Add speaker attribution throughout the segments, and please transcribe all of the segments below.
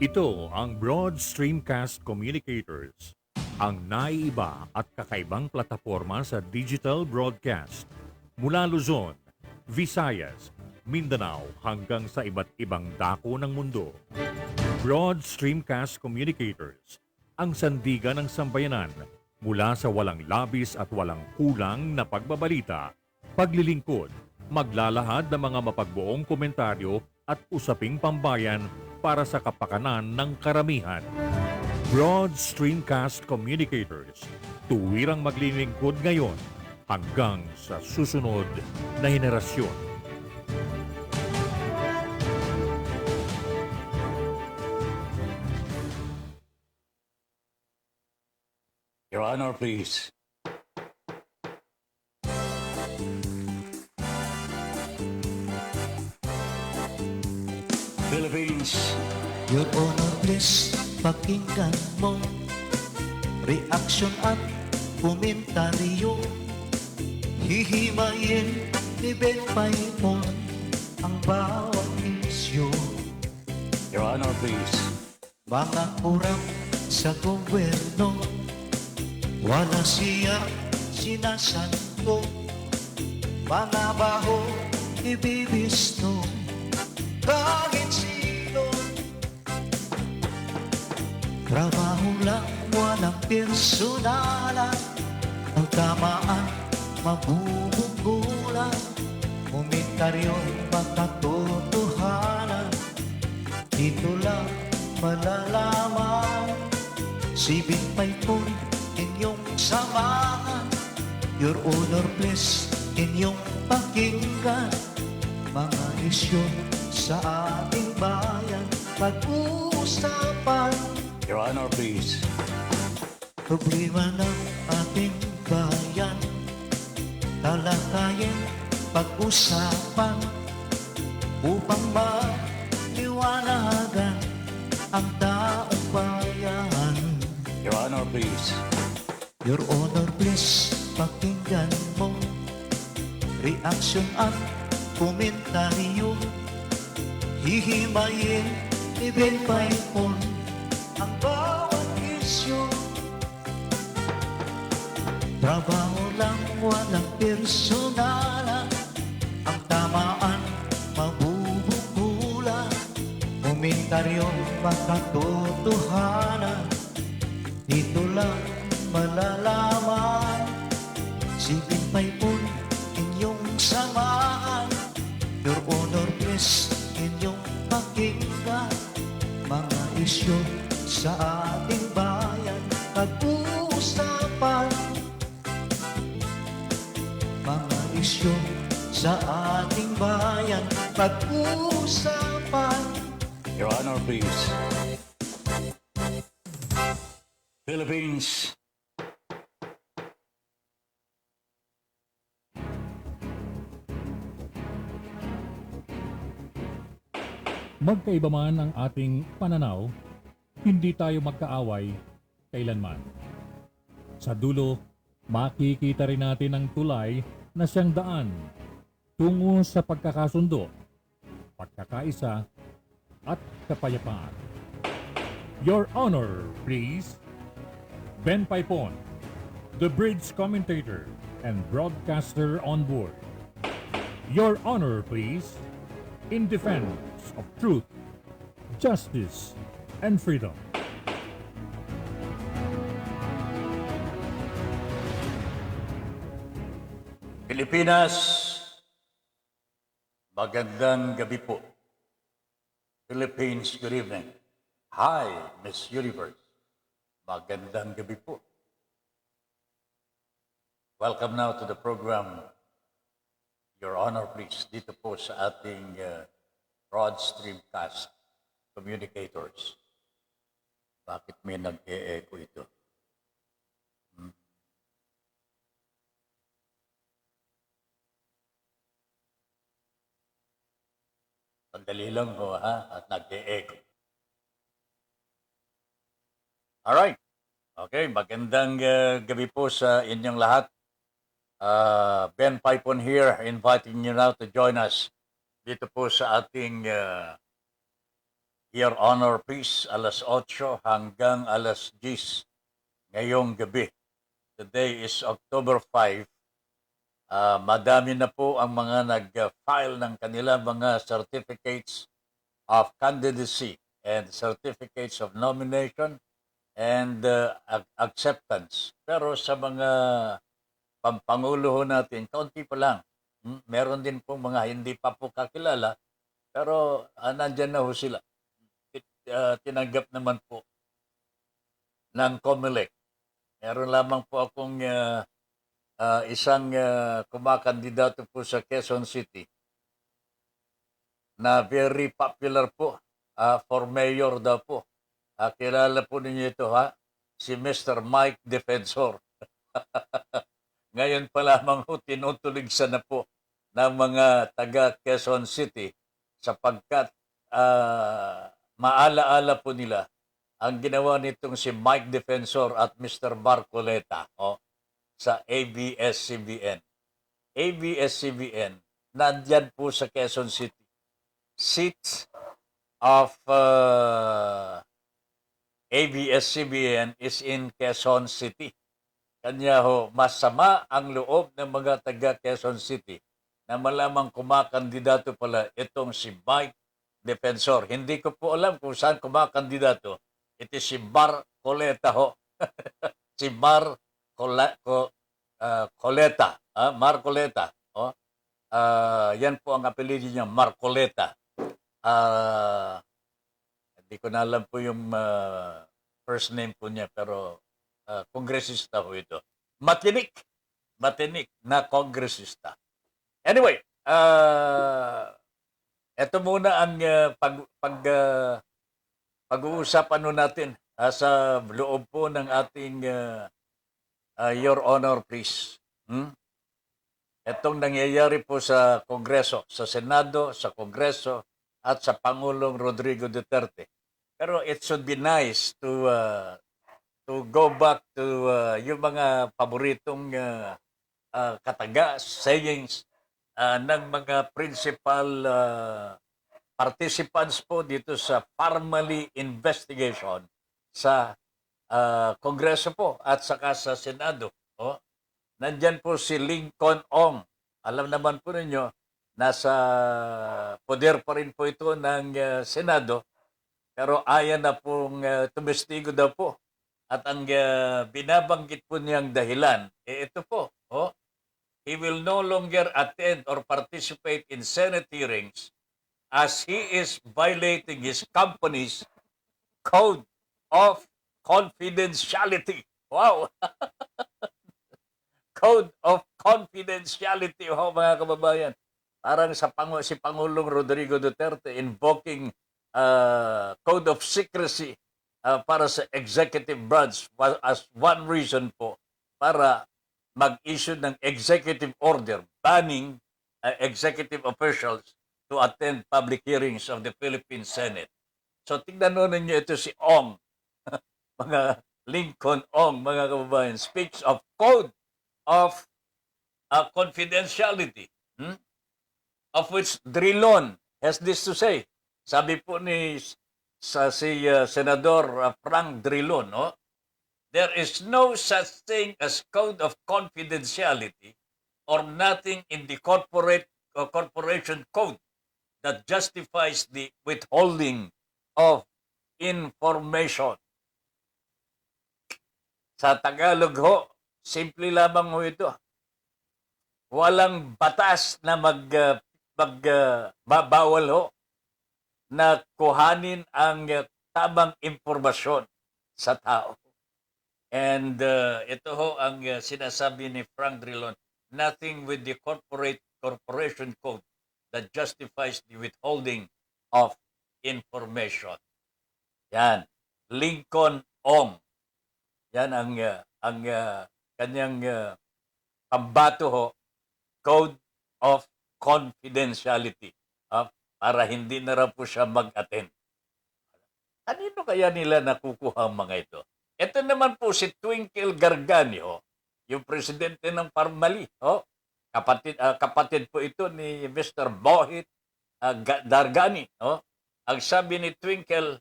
Speaker 1: Ito ang Broad Streamcast Communicators, ang naiiba at kakaibang plataforma sa digital broadcast. Mula Luzon, Visayas, Mindanao hanggang sa iba't ibang dako ng mundo. Broad Streamcast Communicators, ang sandigan ng sambayanan mula sa walang labis at walang kulang na pagbabalita, paglilingkod, maglalahad ng mga mapagbuong komentaryo at usaping pambayan para sa kapakanan ng karamihan. Broad Streamcast Communicators, tuwirang maglilingkod ngayon hanggang sa susunod na henerasyon.
Speaker 2: Your Honor, please. Philippines.
Speaker 3: Your Honor, please, pakinggan mo reaksyon at komentaryo. Hihimayin ni Ben Paimon ang bawat isyu.
Speaker 2: Your Honor, please.
Speaker 3: Mga kurang sa gobyerno, wala siya sinasanto. Mga baho ibibisto kahit sino. Trabaho lang, walang personalan. Ang tamaan, mabubugulan. Komentaryo'y makatotohanan. Dito lang malalaman. Sibing Paipon, inyong samahan. Your Honor, please, inyong pakinggan. Mga isyu sa ating bayan, pag-uusapan.
Speaker 2: Your Honor, please.
Speaker 3: Problema ng ating bayan, talakayin, pag-usapan, upang maliwanagan ang taong bayan.
Speaker 2: Your Honor, please.
Speaker 3: Your Honor, please, pakinggan mo reaksyon at komentaryo. Hihimayin ni Ben Paipon ang bawat isyu. Trabaho lang, walang personalan. Ang tamaan, mabubukulan. Komentaryo, makatotohanan. Dito lang malalaman. Sibing Paipon, inyong samahan. Your Honor, please, inyong pakinggan. Mga isyu sa ating bayan, pag-uusapan. Mga isyu sa ating bayan, pag-uusapan.
Speaker 2: Your Honor, please. Philippines.
Speaker 1: Magkaiba man ang ating pananaw, hindi tayo magkaaway kailanman. Sa dulo, makikita rin natin ang tulay na siyang daan tungo sa pagkakasundo, pagkakaisa, at kapayapaan. Your Honor, please. Ben Paipon, the bridge commentator and broadcaster on board. Your Honor, please. In defense of truth, justice, and freedom.
Speaker 2: Pilipinas, magandang gabi po. Philippines, good evening. Hi, Miss Universe. Magandang gabi po. Welcome now to the program, Your Honor, please, dito po sa ating Broad Streamcast Communicators. Bakit may nag-e-echo ito? Sandali lang ho, ha? At nag-e-echo. Alright. Okay, magandang gabi po sa inyong lahat. Ben Paipon here, inviting you now to join us dito po sa ating Your Honor, please, alas 8 hanggang alas 10 ngayong gabi. Today is October 5. Madami na po ang mga nag-file ng kanilang mga certificates of candidacy and certificates of nomination and acceptance. Pero sa mga pampangulo ho natin, kaunti pa lang. Meron din po mga hindi pa po kakilala, pero nandyan na ho sila. Tinanggap naman po ng COMELEC. Meron lamang po akong isang kumakandidato po sa Quezon City na very popular po for mayor daw po. Kilala po ninyo ito si Mr. Mike Defensor. Ngayon pa lamang ho tinutuligsan na po ng mga taga Quezon City sapagkat maalaala po nila ang ginawa nitong si Mike Defensor at Mr. Marcoleta sa ABS-CBN. ABS-CBN, nandyan po sa Quezon City. Seats of ABS-CBN is in Quezon City. Kanya ho, masama ang loob ng mga taga Quezon City na malamang kumakandidato pala itong si Mike Defensor. Hindi ko po alam kung saan kumakandidato. Ito si Marcoleta ho. Si Marcoleta. Marcoleta. Yan po ang apelido niya, Marcoleta. Hindi ko na alam po yung first name po niya, pero kongresista po ito. Matinik na kongresista. Anyway, ito muna ang pag-uusapan natin sa loob po ng ating Your Honor, please. Itong nangyayari po sa Kongreso, sa Senado, sa Kongreso, at sa Pangulong Rodrigo Duterte. Pero it should be nice to go back to yung mga paboritong kataga, sayings ng mga principal participants po dito sa Parmali investigation sa Kongreso po at saka sa Senado. Nandyan po si Lincoln Ong. Alam naman po ninyo, nasa poder pa rin po ito ng Senado, pero ayan na pong tumestigo daw po. At ang binabanggit po niyang dahilan, ito po, he will no longer attend or participate in Senate hearings as he is violating his company's code of confidentiality. Wow! Code of confidentiality, mga kababayan. Parang si Pangulong Rodrigo Duterte invoking code of secrecy para sa executive branch as one reason po para mag-issue ng executive order banning executive officials to attend public hearings of the Philippine Senate. So tingnan mo ninyo ito si Ong, mga Lincoln Ong, mga kababayan, speaks of code of confidentiality, of which Drilon has this to say. Sabi po ni si Senador Frank Drilon, there is no such thing as code of confidentiality or nothing in the corporation code that justifies the withholding of information. Sa Tagalog ho, simple lamang ho ito. Walang batas na bawal ho na kuhanin ang tamang impormasyon sa tao. And ito ho ang sinasabi ni Frank Drilon, nothing with the corporation code that justifies the withholding of information. Yan, Lincoln Ong. Yan ang kanyang pambato ho, Code of Confidentiality. Para hindi na raw po siya mag-attend. Kanino kaya nila nakukuha ang mga ito? Ito naman po si Twinkle Garganio, yung presidente ng Parmali. Kapatid po ito ni Mr. Bohit Dargani. Ang sabi ni Twinkle,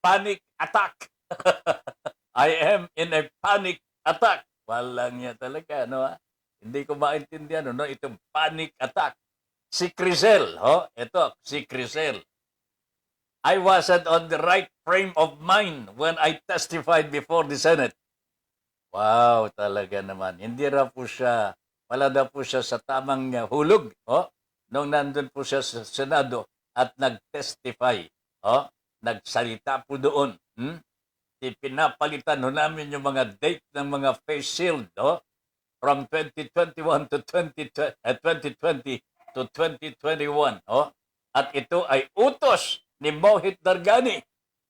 Speaker 2: panic attack. I am in a panic attack. Walang niya talaga, no? Hindi ko maintindihan, no? Itong panic attack. Si Crisel, ito, si Crisel. I wasn't on the right frame of mind when I testified before the Senate. Wow, talaga naman. Hindi raw po siya, wala daw po siya sa tamang hulog, nung nandun po siya sa Senado at nag-testify, nagsalita po doon. Pinapalitan ho namin yung mga date ng mga face shield, from 2021 to 2020 to 2021, At ito ay utos ni Mohit Dargani.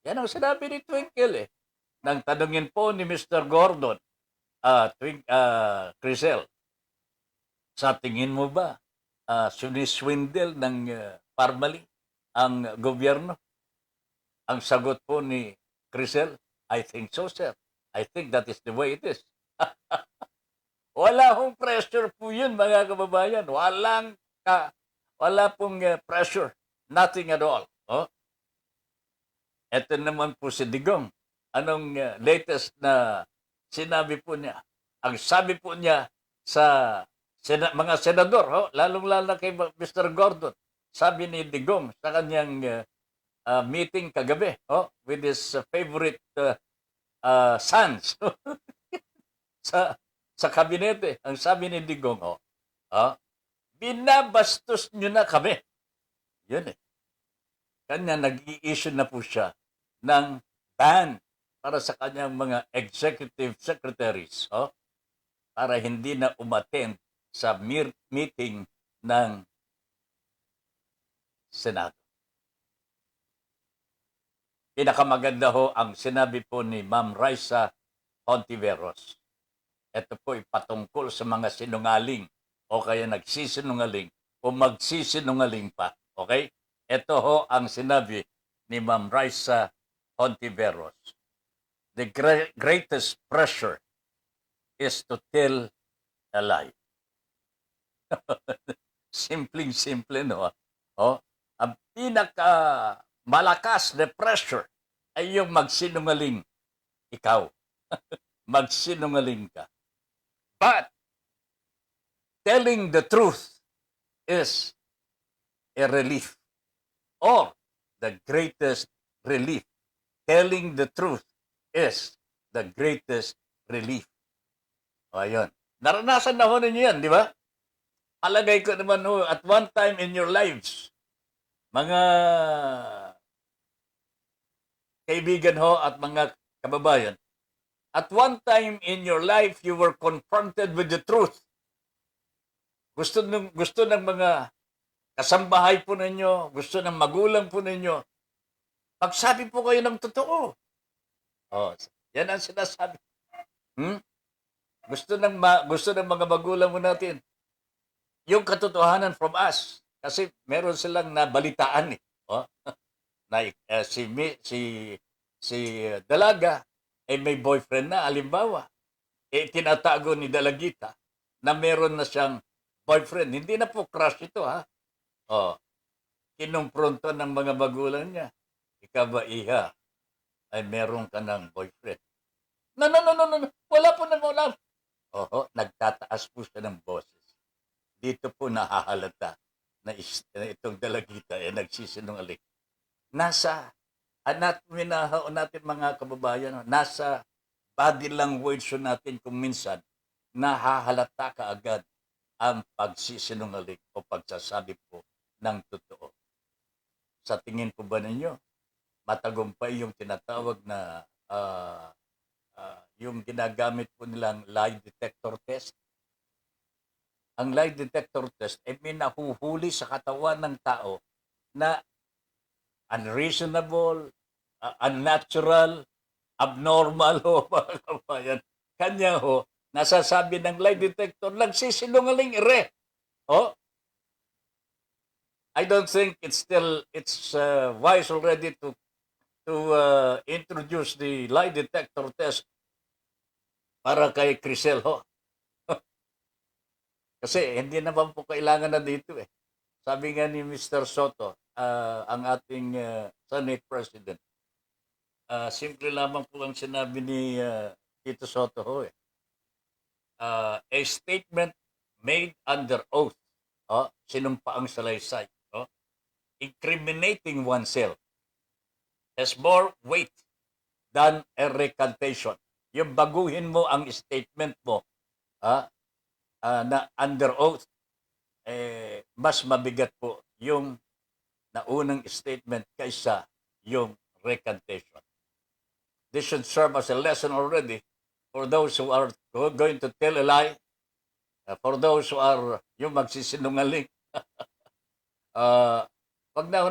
Speaker 2: Yan ang sinabi ni Twinkle, Nang tanungin po ni Mr. Gordon, Crisel, sa tingin mo ba, siniswindle ng Parmali ang gobyerno? Ang sagot po ni Crisel, I think so, sir. I think that is the way it is. Wala hong pressure po yun, mga kababayan. Wala pong pressure. Nothing at all. Ito naman po si Digong. Anong latest na sinabi po niya? Ang sabi po niya sa mga senador, lalong-lalo kay Mr. Gordon, sabi ni Digong sa kanyang meeting kagabi, with his favorite sons sa kabinete. Ang sabi ni Digong, binabastos nyo na kami. Yun Kanya nag-i-issue na po siya ng ban para sa kanyang mga executive secretaries, para hindi na umattend sa meeting ng Senado. Pinakamaganda ho ang sinabi po ni Ma'am Raisa Hontiveros. Ito po ay patungkol sa mga sinungaling o kaya nagsisinungaling o magsisinungaling pa. Okay? Ito ho ang sinabi ni Ma'am Raisa Hontiveros. The greatest pressure is to tell a lie. Simpleng-simple, no? Ang malakas na pressure ay yung magsinungaling ikaw. Magsinungaling ka. But telling the truth is a relief or the greatest relief. Telling the truth is the greatest relief. O, ayun. Naranasan na ho ninyo yan, di ba? Alagay ko naman ho, at one time in your lives, mga kaibigan ho at mga kababayan, at one time in your life, you were confronted with the truth. Gusto ng mga kasambahay po ninyo, gusto ng magulang po ninyo, pagsabi po kayo ng totoo. Yan ang sinasabi. Gusto ng mga magulang mo natin yung katotohanan from us. Kasi meron silang nabalitaan na si Dalaga ay may boyfriend na, alimbawa. Tinatago ni Dalagita na meron na siyang boyfriend. Hindi na po crush ito, kinumpronto ng mga magulang niya. Ikaw ba, iha, ay meron ka ng boyfriend? No. Wala po na wala. Nagtataas po siya ng boses. Dito po nahahalata na itong Dalagita ay nagsisinungaling. Nasa anatomy natin mga kababayan, nasa body language natin kung minsan nahahalata ka agad ang pagsisinungaling o pagsasabi po ng totoo. Sa tingin po ba ninyo, matagumpay yung tinatawag na yung ginagamit po nilang lie detector test? Ang lie detector test ay may nahuhuli sa katawan ng tao na unreasonable, unnatural, abnormal mga kabayan. Kanya nasasabi ng lie detector, nagsisinungaling I don't think it's wise already to introduce the lie detector test para kay Crisel Kasi hindi naman po kailangan na dito Sabi nga ni Mr. Soto, ang ating Senate President. Simple lamang po ang sinabi ni Tito Soto ho eh. A statement made under oath, sinumpaang salaysay, incriminating oneself has more weight than a recantation. Yung baguhin mo ang statement mo na under oath, mas mabigat po yung naunang statement kaysa yung recantation. This should serve as a lesson already for those who are going to tell a lie, for those who are yung magsisinungaling. Wag na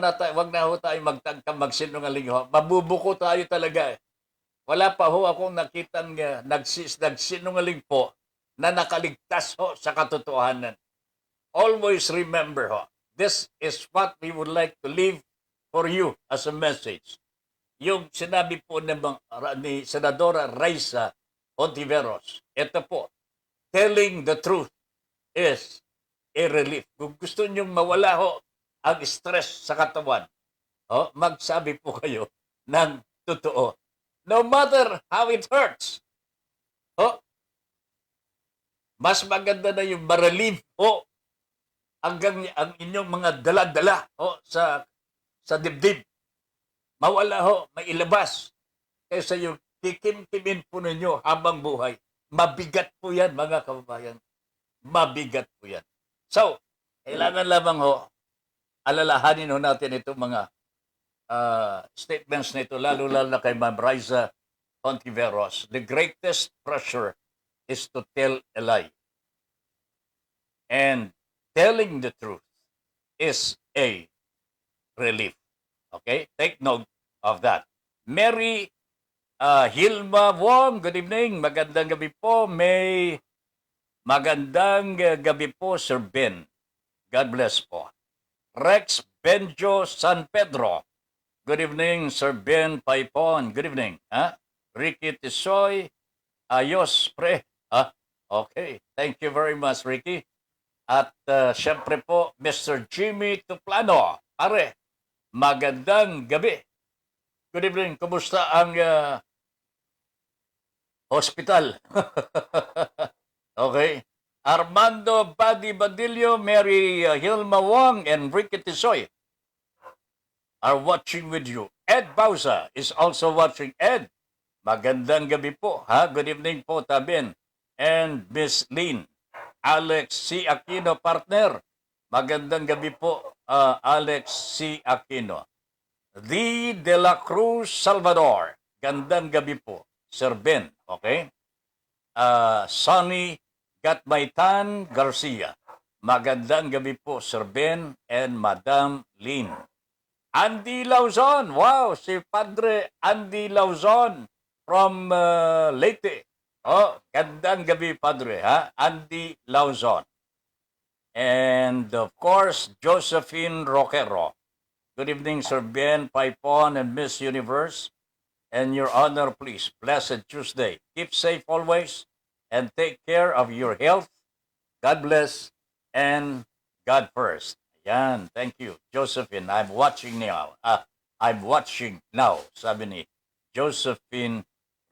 Speaker 2: ho tayo magsinungaling ho. Mabubuko tayo talaga eh. Wala pa ho akong nakitang nagsinungaling po na nakaligtas ho sa katotohanan. Always remember ho, this is what we would like to leave for you as a message. Yung sinabi po ni Senadora Raisa Ontiveros, ito po, telling the truth is a relief. Kung gusto nyong mawala ho ang stress sa katawan, magsabi po kayo ng totoo. No matter how it hurts. Mas maganda na yung ma-relieve hanggang ang inyong mga dala-dala sa dibdib. Mawala mailabas. Kaysa yung kikim-kimin po ninyo habang buhay. Mabigat po yan, mga kababayan. Mabigat po yan. So, kailangan lamang alalahanin natin itong mga statements nito, lalo-lalo na kay Ma'am Raisa Ontiveros. The greatest pressure is to tell a lie. And telling the truth is a relief. Okay? Take note of that. Mary Hilma Wong, good evening. Magandang gabi po. Magandang gabi po, Sir Ben. God bless po. Rex Benjo San Pedro. Good evening, Sir Ben Paipon. Good evening. Ricky Tisoy. Ayos, pre. Okay. Thank you very much, Ricky. At syempre po, Mr. Jimmy Tuplano. Pare, magandang gabi. Good evening. Kumusta ang hospital? Okay. Armando Buddy Badillo, Mary Hilma Wong, and Ricky Tisoy are watching with you. Ed Bauza is also watching. Ed, magandang gabi po. Good evening po, Tabin. And Miss Lynn. Alex C. Aquino, partner. Magandang gabi po, Alex C. Aquino. De la Cruz Salvador. Gandang gabi po, Sir Ben. Okay? Sonny Gatmaitan Garcia. Magandang gabi po, Sir Ben and Madam Lynn. Andy Lauzon. Wow, si Padre Andy Lauzon from Leyte. Gandang gabi, Padre. Andy Lauzon. And of course, Josephine Roquero. Good evening, Sir Ben Paipon and Miss Universe. And Your Honor, please, blessed Tuesday. Keep safe always and take care of your health. God bless and God first. Ayan, thank you. Josephine, I'm watching now. I'm watching now, sabi ni Josephine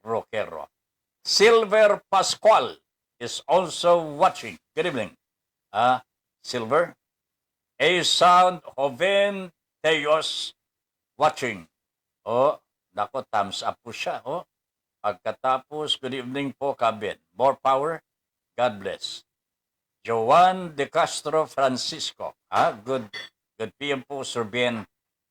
Speaker 2: Roquero. Silver Pascual is also watching. Good evening. Silver. A Sound Joven Teos watching. Nako, thumbs up po siya. Pagkatapos, good evening po, Kabin. More power. God bless. Joan De Castro Francisco. Good PM po, Sir Ben.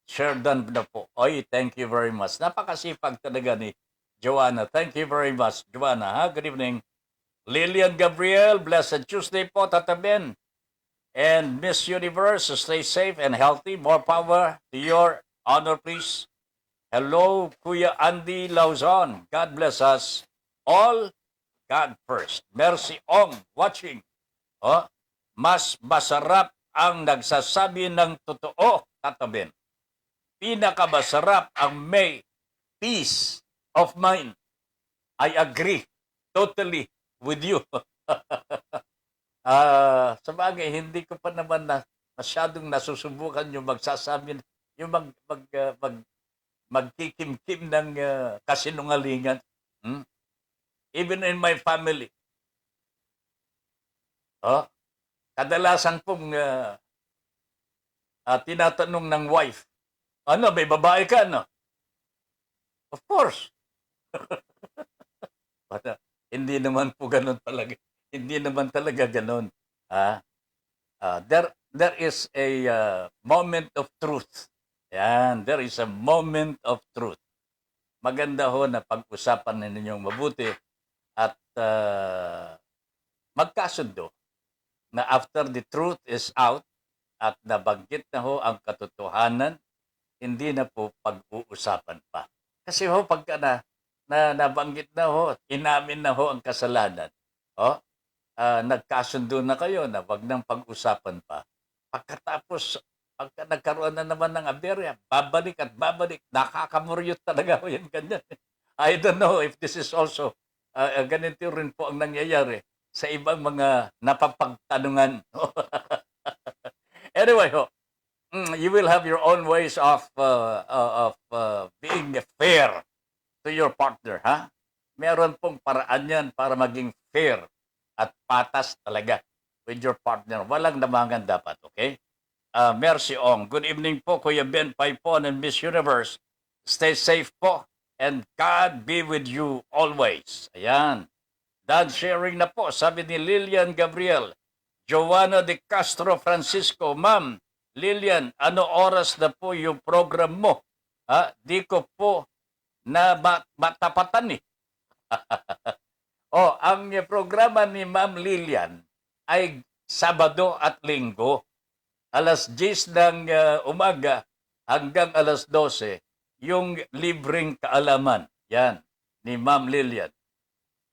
Speaker 2: Sheridan na po. Thank you very much. Napakasipag talaga ni Joanna. Thank you very much, Joanna. Good evening. Lillian Gabriel, blessed Tuesday po, Tata Ben. And Miss Universe, stay safe and healthy. More power to Your Honor, please. Hello, Kuya Andy Lauzon. God bless us all. God first. Mercy Ong watching. Mas masarap ang nagsasabi ng totoo, Tata Ben. Pinakamasarap ang may peace of mind. I agree totally with you. Sabagay, hindi ko pa naman masyadong nasusubukan yung magsasabi yung magkikimkim ng kasinungalingan. Hmm? Even in my family. Oh, kadalasan pong tinatanong ng wife, ano, may babae ka, no? Of course. But, hindi naman po ganun talaga. Hindi naman talaga ganun. Ah, there is a moment of truth. Yan, there is a moment of truth. Maganda ho na pag-usapan ninyong mabuti at magkasundo na after the truth is out at nabanggit na ho ang katotohanan, hindi na po pag-uusapan pa. Kasi ho, pagka nabanggit na ho, inamin na ho ang kasalanan, oh, nagkasundo na kayo na wag nang pag-usapan pa. Pagkatapos, pagka nagkaroon na naman ng aberya, babalik at babalik, nakakamuryot talaga ho yan ganyan. I don't know if this is also, ganito rin po ang nangyayari sa ibang mga napapagtanungan. Anyway ho, you will have your own ways of being fair to your partner, ha? Meron pong paraan yan para maging fair at patas talaga with your partner. Walang damangan dapat, okay? Mercy Ong. Good evening po, Kuya Ben Paipon and Miss Universe. Stay safe po and God be with you always. Ayan. Dan sharing na po, sabi ni Lilian Gabriel. Joanna de Castro Francisco, Ma'am Lilian, ano oras na po yung program mo? Di ko po na matapatan eh. Ang programa ni Ma'am Lilian ay Sabado at Linggo, alas 10 ng umaga hanggang alas 12, yung libreng kaalaman. Yan, ni Ma'am Lilian.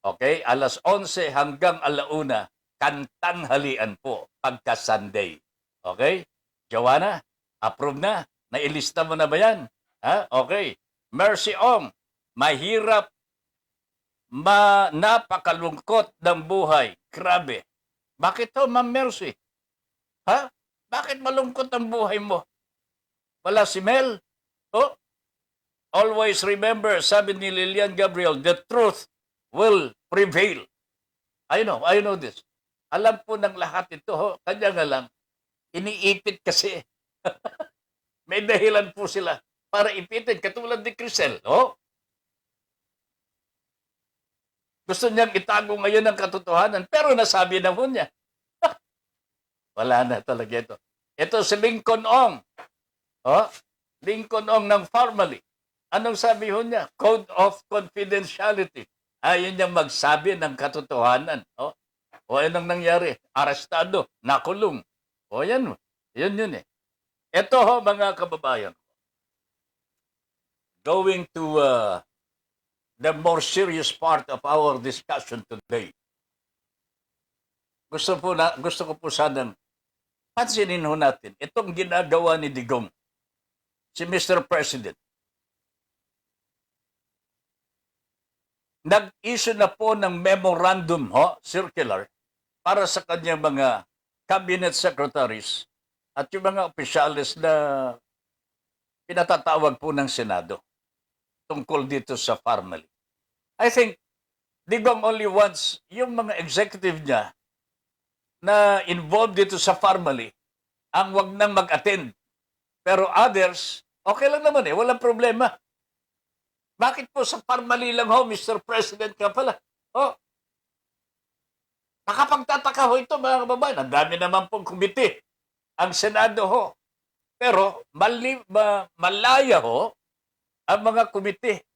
Speaker 2: Okay, alas 11 hanggang alauna, kantanghalian po pagka Sunday. Okay? Joanna, approve na? Nailista mo na ba yan? Okay. Mercy Ong, mahirap, napakalungkot ng buhay. Grabe. Bakit to, Ma'am Mercy? Bakit malungkot ang buhay mo? Wala si Mel? Always remember, sabi ni Lilian Gabriel, the truth will prevail. I know this. Alam po ng lahat ito, kanya nga lang, iniipit kasi. May dahilan po sila para ipitin, katulad ni Crisel. Gusto niyang itago ngayon ang katotohanan, pero nasabi na po niya. Wala na talaga ito. Ito si Lincoln Ong. Lincoln Ong ng Formally. Anong sabi ho niya? Code of Confidentiality. Ayaw niyang magsabi ng katotohanan. Anong nangyari? Arestado, nakulong. Yan. Yun eh. Ito ho, mga kababayan. Going to the more serious part of our discussion today. Gusto ko po sanang pansinin ho natin itong ginagawa ni Digong, si Mr. President. Nag-issue na po ng memorandum circular para sa kanyang mga cabinet secretaries at yung mga opisyalis na pinatatawag po ng Senado tungkol dito sa Formally. I think Digong only wants yung mga executive niya na involved dito sa Formally ang wag nang mag-attend. Pero others, okay lang naman eh, walang problema. Bakit po sa Formally lang Mr. President ka pala? Nakapagtataka ho ito, mga kababayan. Ang dami naman pong komite ang Senado Pero malaya ang mga komite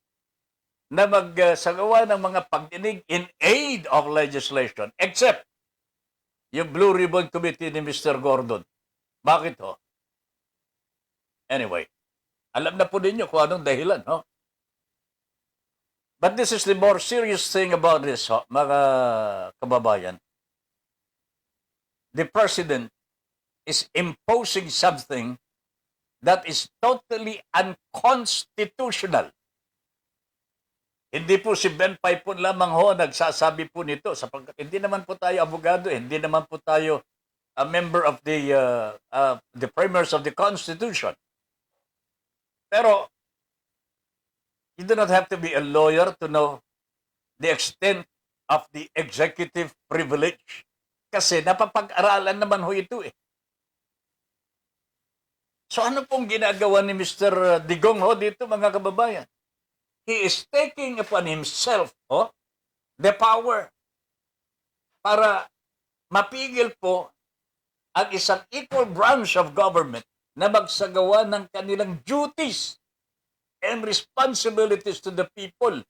Speaker 2: na magsagawa ng mga pagdinig in aid of legislation, except yung Blue Ribbon Committee ni Mr. Gordon. Bakit Anyway, alam na po ninyo kung anong dahilan, But this is the more serious thing about this, mga kababayan. The President is imposing something that is totally unconstitutional. Hindi po si Ben Paipon lamang nagsasabi po nito, sapagkat hindi naman po tayo abogado, hindi naman po tayo a member of the framers of the Constitution. Pero you do not have to be a lawyer to know the extent of the executive privilege. Kasi napapag-aralan naman ho ito eh. So ano pong ginagawa ni Mr. Digong ho dito mga kababayan? He is taking upon himself the power para mapigil po ang isang equal branch of government na magsagawa ng kanilang duties and responsibilities to the people.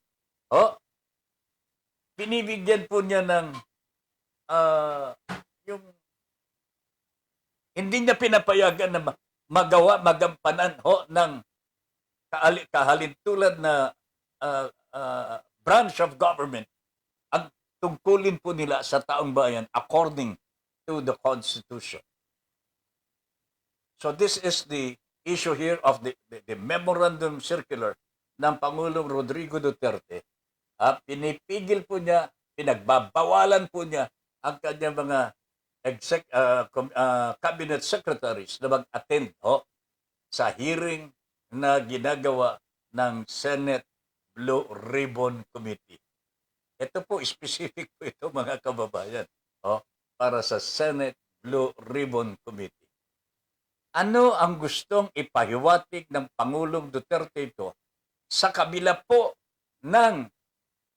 Speaker 2: Binibigyan po niya ng yung hindi niya pinapayagan na magampanan ng kahalintulad na branch of government ang tungkulin po nila sa taong bayan according to the Constitution. So this is the issue here of the memorandum circular ng Pangulong Rodrigo Duterte. Pinipigil po niya, pinagbabawalan po niya ang kanyang mga cabinet secretaries na mag-attend sa hearing na ginagawa ng Senate Blue Ribbon Committee. Ito po, specific po ito mga kababayan para sa Senate Blue Ribbon Committee. Ano ang gustong ipahiwatig ng Pangulong Duterte ito sa kabila po ng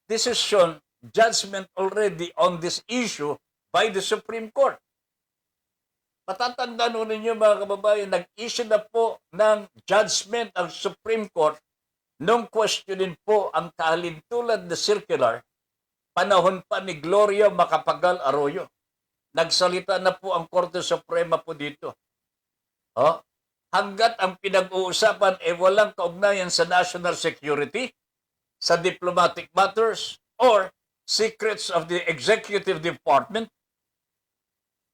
Speaker 2: decision, judgment already on this issue by the Supreme Court? Patatandaan nun ninyo mga kababayan, nag-issue na po ng judgment ang Supreme Court nung questionin po ang kahalintulad na circular panahon pa ni Gloria Macapagal Arroyo. Nagsalita na po ang Korte Suprema po dito. Hanggat ang pinag-uusapan walang kaugnayan sa national security, sa diplomatic matters, or secrets of the executive department,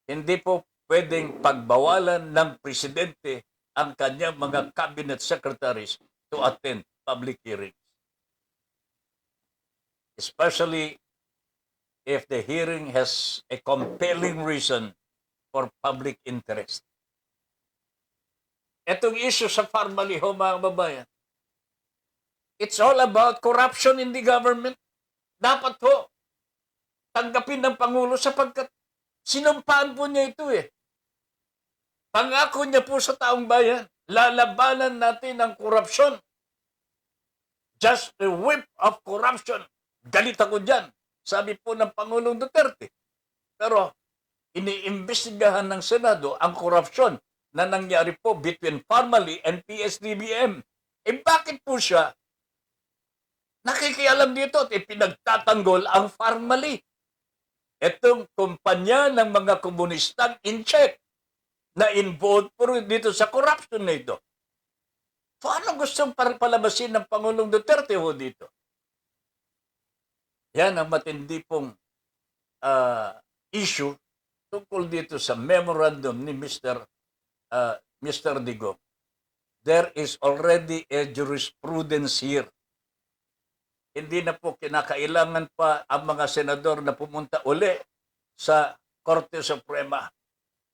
Speaker 2: hindi po pwedeng pagbawalan ng presidente ang kanyang mga cabinet secretaries to attend public hearings. Especially if the hearing has a compelling reason for public interest. Itong issue sa Pharmaliho, mga babayan, it's all about corruption in the government. Dapat ho, tanggapin ng Pangulo sapagkat sinumpaan po niya ito eh. Pangako niya po sa taong bayan, lalabanan natin ang korupsyon. Just a whip of corruption. Galit ako dyan, sabi po ng Pangulong Duterte. Pero iniimbestigahan ng Senado ang korupsyon na nangyari po between Pharmally and PSDBM. Bakit po siya nakikialam dito at ipinagtatanggol ang Pharmally? Itong kumpanya ng mga komunistang in-check na involved po dito sa corruption na ito. So ano gustong palabasin ng Pangulong Duterte ho dito? Yan ang matindi pong issue tungkol dito sa memorandum ni Mr. Digong. There is already a jurisprudence here. Hindi na po kinakailangan pa ang mga senador na pumunta uli sa Korte Suprema.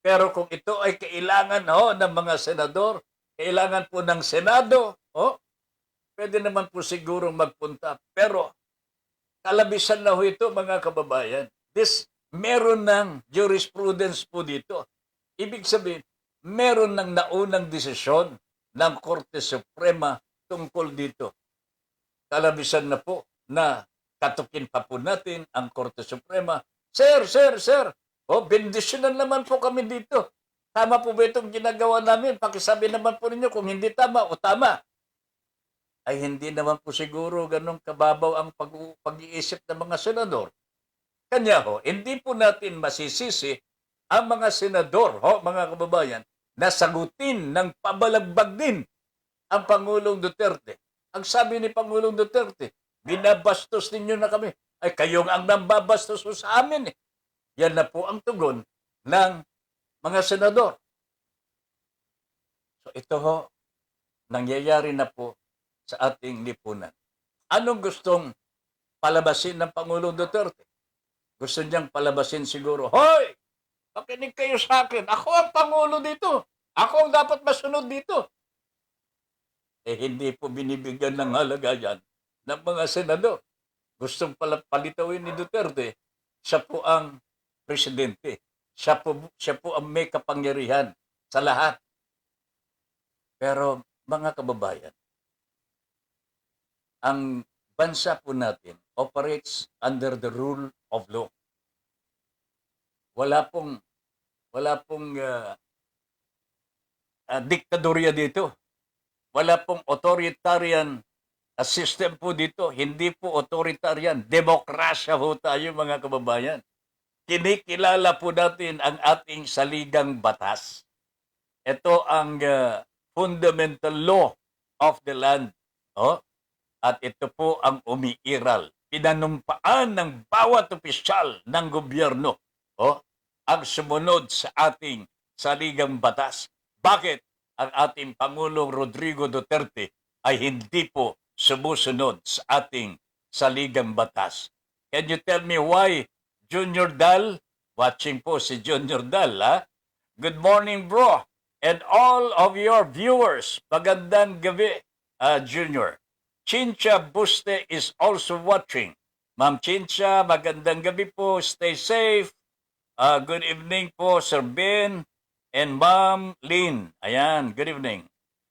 Speaker 2: Pero kung ito ay kailangan ng mga senador, kailangan po ng Senado, pwede naman po siguro magpunta. Pero kalabisan na ho ito mga kababayan. Meron ng jurisprudence po dito. Ibig sabihin, meron ng naunang desisyon ng Korte Suprema tungkol dito. Kalabisan na po na katukin pa po natin ang Korte Suprema. Sir, bendisyonan naman po kami dito. Tama po ba itong ginagawa namin? Pakisabi naman po ninyo kung hindi tama o tama. Ay hindi naman po siguro ganun kababaw ang pag-iisip ng mga senador. Kanya hindi po natin masisisi ang mga senador, mga kababayan, na sagutin ng pabalagbag din ang Pangulong Duterte. Ang sabi ni Pangulong Duterte, binabastos ninyo na kami. Ay kayong ang nambabastos sa amin eh. Yan na po ang tugon ng mga senador. So ito nangyayari na po sa ating lipunan. Anong gustong palabasin ng Pangulong Duterte? Gusto niyang palabasin siguro, hoy! Pakinig kayo sa akin. Ako ang Pangulo dito. Ako ang dapat masunod dito. hindi po binibigyan ng halaga yan ng mga senador. Gustong palitawin ni Duterte, siya po ang presidente. Siya po ang may kapangyarihan sa lahat. Pero mga kababayan, ang bansa po natin operates under the rule of law. Wala pong diktadorya dito. Wala pong authoritarian system po dito. Hindi po authoritarian. Demokrasya po tayo mga kababayan. Kinikilala po natin ang ating saligang batas. Ito ang fundamental law of the land. Oh? At ito po ang umiiral. Pinanumpaan ng bawat opisyal ng gobyerno ang sumunod sa ating saligang batas. Bakit ang ating Pangulong Rodrigo Duterte ay hindi po sumusunod sa ating saligang batas? Can you tell me why, Junior Dal? Watching po si Junior Dal, ha? Good morning, bro. And all of your viewers, magandang gabi, Junior. Chincha Buste is also watching. Ma'am Chincha, magandang gabi po. Stay safe. Good evening po, Sir Ben and Ma'am Lynn. Ayan, good evening.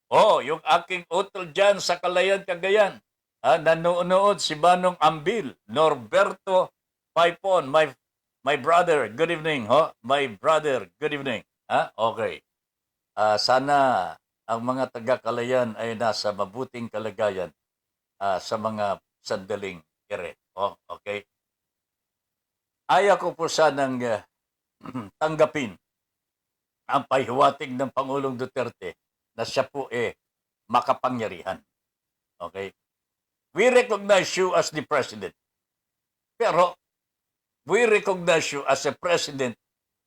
Speaker 2: Yung aking utol dyan sa Kalayan, Cagayan. Nanonood si Manong Ambil, Norberto Paipon, my brother. Good evening, my brother. Good evening. Okay. Sana ang mga taga-Kalayan ay nasa mabuting kalagayan sa mga sandaling ere. Okay. Ayaw ko po sanang tanggapin ang pahiwatig ng Pangulong Duterte na siya po makapangyarihan. Okay? We recognize you as the president. Pero we recognize you as a president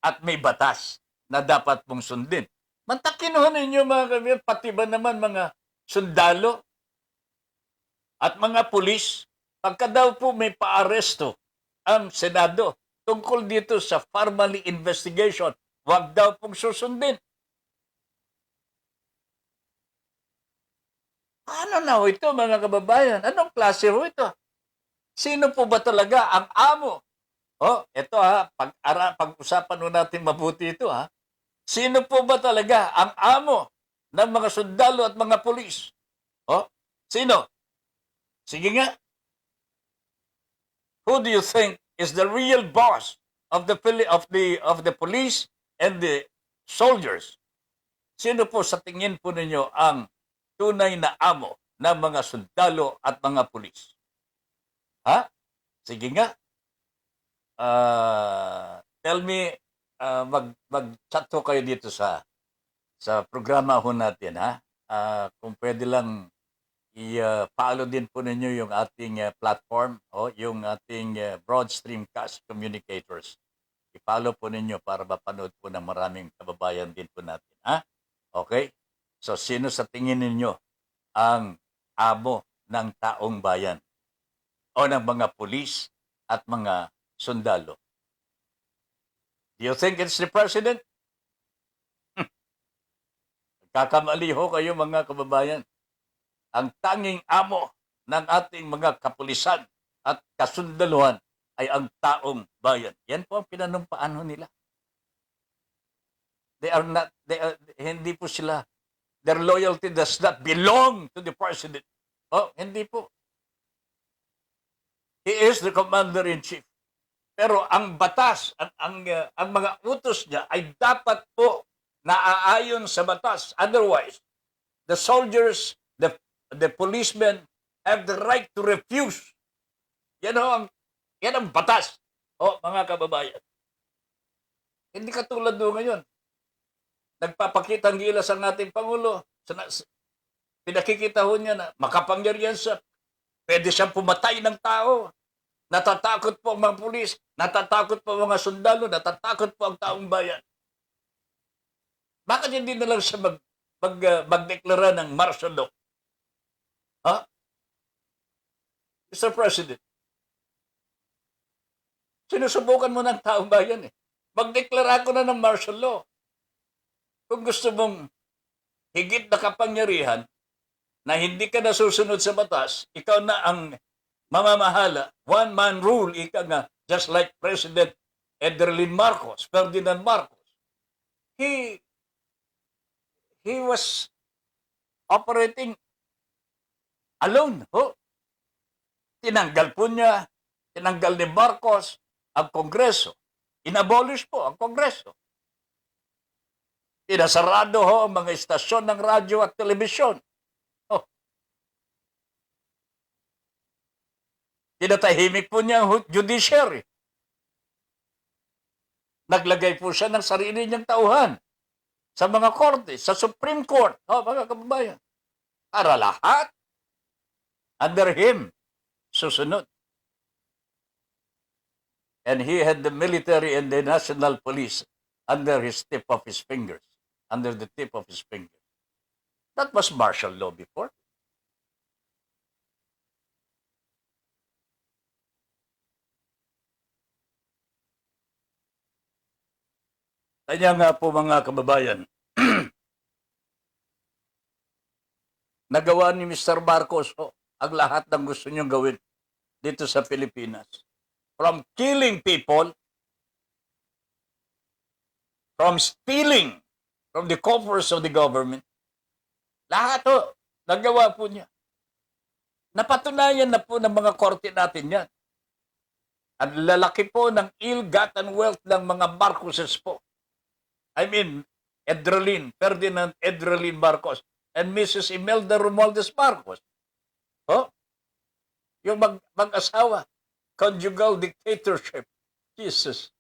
Speaker 2: at may batas na dapat mong sundin. Mantakinuhan ninyo mga kaibigan, pati ba naman mga sundalo at mga pulis, pagka daw po may paaresto ang Senado tungkol dito sa family investigation, wag daw pong susundin. Ano na ho ito mga kababayan? Anong klase ho ito? Sino po ba talaga ang amo? Ito pag-usapan ho natin mabuti ito ha. Sino po ba talaga ang amo ng mga sundalo at mga pulis? Sino? Sige nga. Who do you think is the real boss of the police and the soldiers? Sino po sa tingin po ninyo ang tunay na amo ng mga sundalo at mga pulis? Sige nga. Tell me, mag-chat ho kayo dito sa programa ho natin, ha? Kung pwede lang i-follow din po ninyo yung ating platform, yung ating broad streamcast communicators. I-follow po ninyo para mapanood po ng maraming kababayan din po natin. Okay? So, sino sa tingin ninyo ang amo ng taong bayan? O ng mga pulis at mga sundalo? Do you think it's the president? Kakamali ho kayo mga kababayan. Ang tanging amo ng ating mga kapulisan at kasundaluhan ay ang taong bayan. Yan po ang pinanumpaan nila. Hindi po sila, their loyalty does not belong to the president. Hindi po. He is the commander-in-chief. Pero ang batas, ang mga utos niya ay dapat po naaayon sa batas. Otherwise, the soldiers, the policemen have the right to refuse. Yan ang batas. Mga kababayan. Hindi katulad doon ngayon. Nagpapakitang gilas ang ating Pangulo. Pinakikita ho niya na makapangyarihan siya. Pwede siyang pumatay ng tao. Natatakot po ang mga pulis. Natatakot po ang mga sundalo. Natatakot po ang taong bayan. Bakit hindi na lang siya magdeklara ng martial law? Mr. President, sinusubukan mo ng taong bayan Magdeklara ko na ng martial law. Kung gusto mong higit na kapangyarihan na hindi ka nasusunod sa batas, ikaw na ang mamamahala. One-man rule, ika nga, just like President Ederlin Marcos, Ferdinand Marcos. He was operating alone. Tinanggal po niya, tinanggal ni Marcos ang Kongreso. Inabolish po ang Kongreso. Pinasarado ang mga istasyon ng radyo at telebisyon. Tinatahimik po niya ang judiciary. Naglagay po siya ng sarili niyang tauhan sa mga korte, sa Supreme Court. Mga kababayan. Para lahat under him susunod. And he had the military and the national police under his tip of his fingers. Under the tip of his fingers. That was martial law before. Kaya nga po mga kababayan, nagawa ni Mr. Marcos ang lahat ng gusto niyong gawin dito sa Pilipinas. From killing people, from stealing from the coffers of the government, lahat nagawa po niya. Napatunayan na po ng mga korte natin yan. Ang lalaki po ng ill-gotten wealth ng mga Marcoses po. I mean, Ferdinand Ederlin Marcos and Mrs. Imelda Romualdez Marcos. Yung mag-asawa, conjugal dictatorship. Jesus.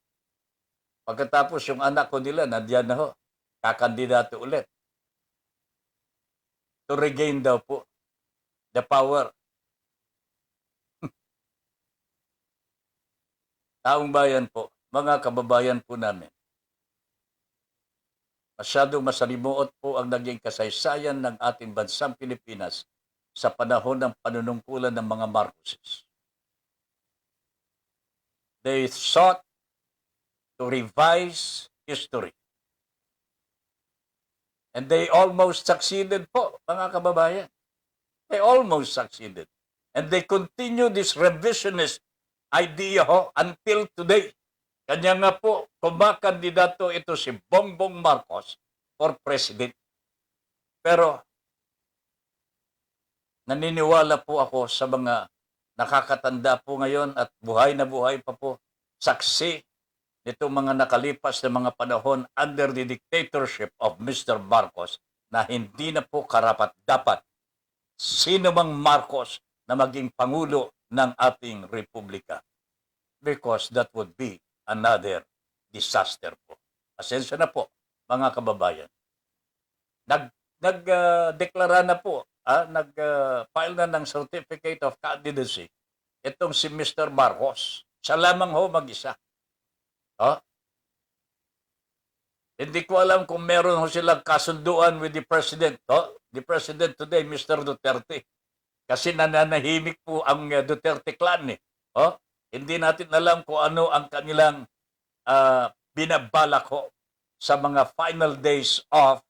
Speaker 2: Pagkatapos yung anak ko nila, nandiyan na kakandidato ulit. To regain daw po the power. Taong bayan po, mga kababayan po namin. Masyadong masalimuot po ang naging kasaysayan ng ating bansang Pilipinas sa panahon ng panunungkulan ng mga Marcoses. They sought to revise history. And they almost succeeded po, mga kababayan. They almost succeeded. And they continue this revisionist idea until today. Kanya nga po, kumakandidato ito si Bongbong Marcos for president. Pero, naniniwala po ako sa mga nakakatanda po ngayon at buhay na buhay pa po, saksi nitong mga nakalipas na mga panahon under the dictatorship of Mr. Marcos na hindi na po karapat-dapat sino mang Marcos na maging Pangulo ng ating Republika. Because that would be another disaster po. Asensya na po, mga kababayan. Nagdeklara na po, nag-file na ng Certificate of Candidacy itong si Mr. Marcos. Siya lamang mag-isa. Hindi ko alam kung meron silang kasunduan with the President. The President today, Mr. Duterte. Kasi nananahimik po ang Duterte clan. Hindi natin alam kung ano ang kanilang binabalak sa mga final days of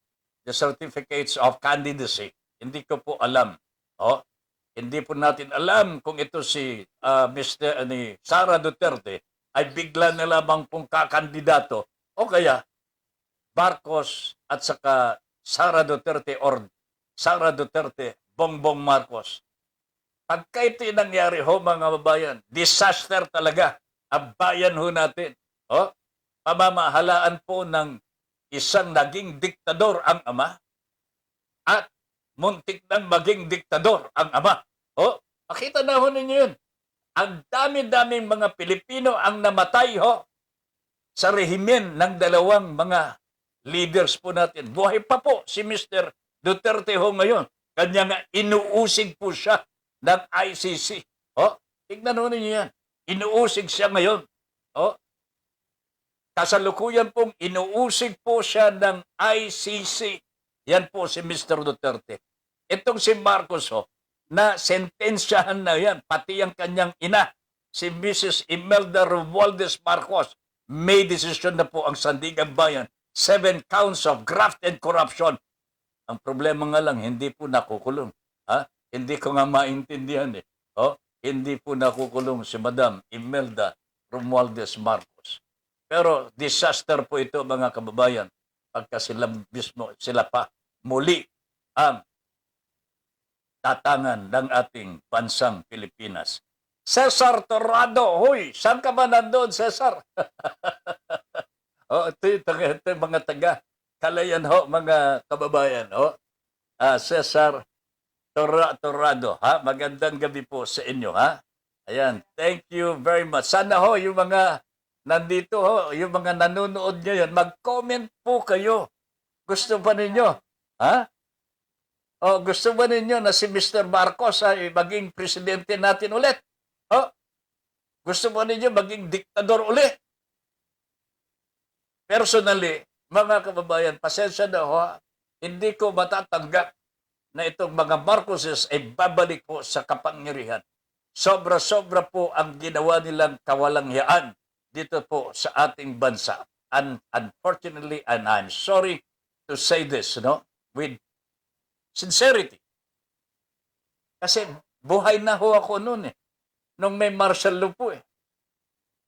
Speaker 2: the certificates of candidacy. Hindi ko po alam. Hindi po natin alam kung ito si Sara Duterte ay bigla na lamang pong kakandidato o kaya Marcos at saka Sara Duterte or Sara Duterte, Bongbong Marcos. Pagka ito nangyari mga babayan, disaster talaga ang bayan natin. Pamamahalaan po ng isang naging diktador ang ama at muntik nang maging diktador ang ama. Makita na ninyo yun. Ang dami-daming mga Pilipino ang namatay sa rehimen ng dalawang mga leaders po natin. Buhay pa po si Mr. Duterte ngayon. Kanya nga inuusig po siya ng ICC. Tignan ninyo yan. Inuusig siya ngayon. Kasalukuyan pong inuusig po siya ng ICC. Yan po si Mr. Duterte. Itong si Marcos na sentensyahan na yan, pati ang kanyang ina, si Mrs. Imelda Romualdez Marcos, may desisyon na po ang Sandigan Bayan. 7 counts of graft and corruption. Ang problema nga lang, hindi po nakukulong. Ha? Hindi ko nga maintindihan eh. Oh, hindi po nakukulong si Madam Imelda Romualdez Marcos. Pero disaster po ito mga kababayan pagka sila mismo, sila pa muli ang tatangan ng ating bansang Pilipinas. Cesar Torrado, hoy, saan ka ba nandoon, Cesar? Oh, ito yung mga taga Kalayan ho, mga kababayan. Oh, Cesar Torrado, ha? Magandang gabi po sa inyo, ha? Ayan, thank you very much. Sana ho, yung mga nandito ho, yung mga nanonood ngayon, mag-comment po kayo. Gusto ba ninyo? Ha? O gusto ba ninyo na si Mr. Marcos ay maging presidente natin ulit? O, gusto ba ninyo maging diktador ulit? Personally, mga kababayan, pasensya na ho, hindi ko matatanggap na itong mga Marcoses ay babalik po sa kapangyarihan. Sobra-sobra po ang ginawa nilang kawalangyaan dito po sa ating bansa. And unfortunately, and I'm sorry to say this, no, with sincerity. Kasi buhay na ho ako noon eh. Nung may martial law po eh.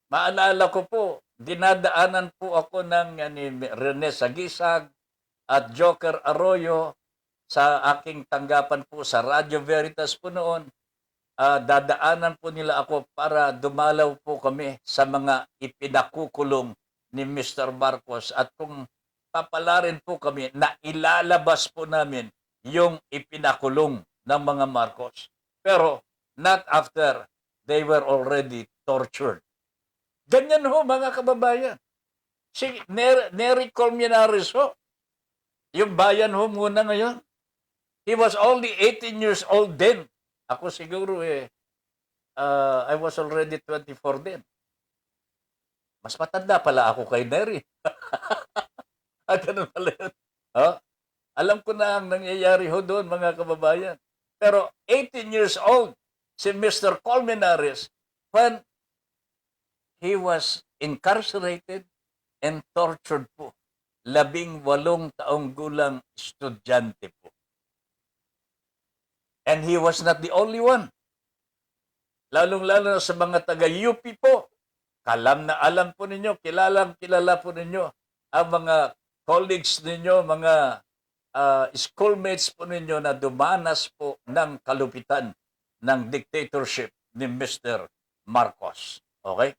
Speaker 2: Maalala ko po, dinadaanan po ako ng ni Rene Sagisag at Joker Arroyo sa aking tanggapan po sa Radyo Veritas po noon. Dadaanan po nila ako para dumalaw po kami sa mga ipinakukulong ni Mr. Marcos at kung papalarin po kami na ilalabas po namin yung ipinakulong ng mga Marcos. Pero not after they were already tortured. Ganyan ho mga kababayan. Si Nery Colmenares ho, yung bayan ho muna ngayon. He was only 18 years old then. Ako siguro I was already 24 then. Mas matanda pala ako kay Nery. Ganun pala yun. Oh? Alam ko na ang nangyayari ho doon mga kababayan. Pero 18 years old si Mr. Colmenares when he was incarcerated and tortured po. 18 taong gulang estudyante po. And he was not the only one. Lalong-lalo na sa mga taga-UP po. Alam po ninyo, kilala po ninyo ang mga colleagues ninyo, mga schoolmates po ninyo na dumanas po ng kalupitan ng dictatorship ni Mr. Marcos. Okay?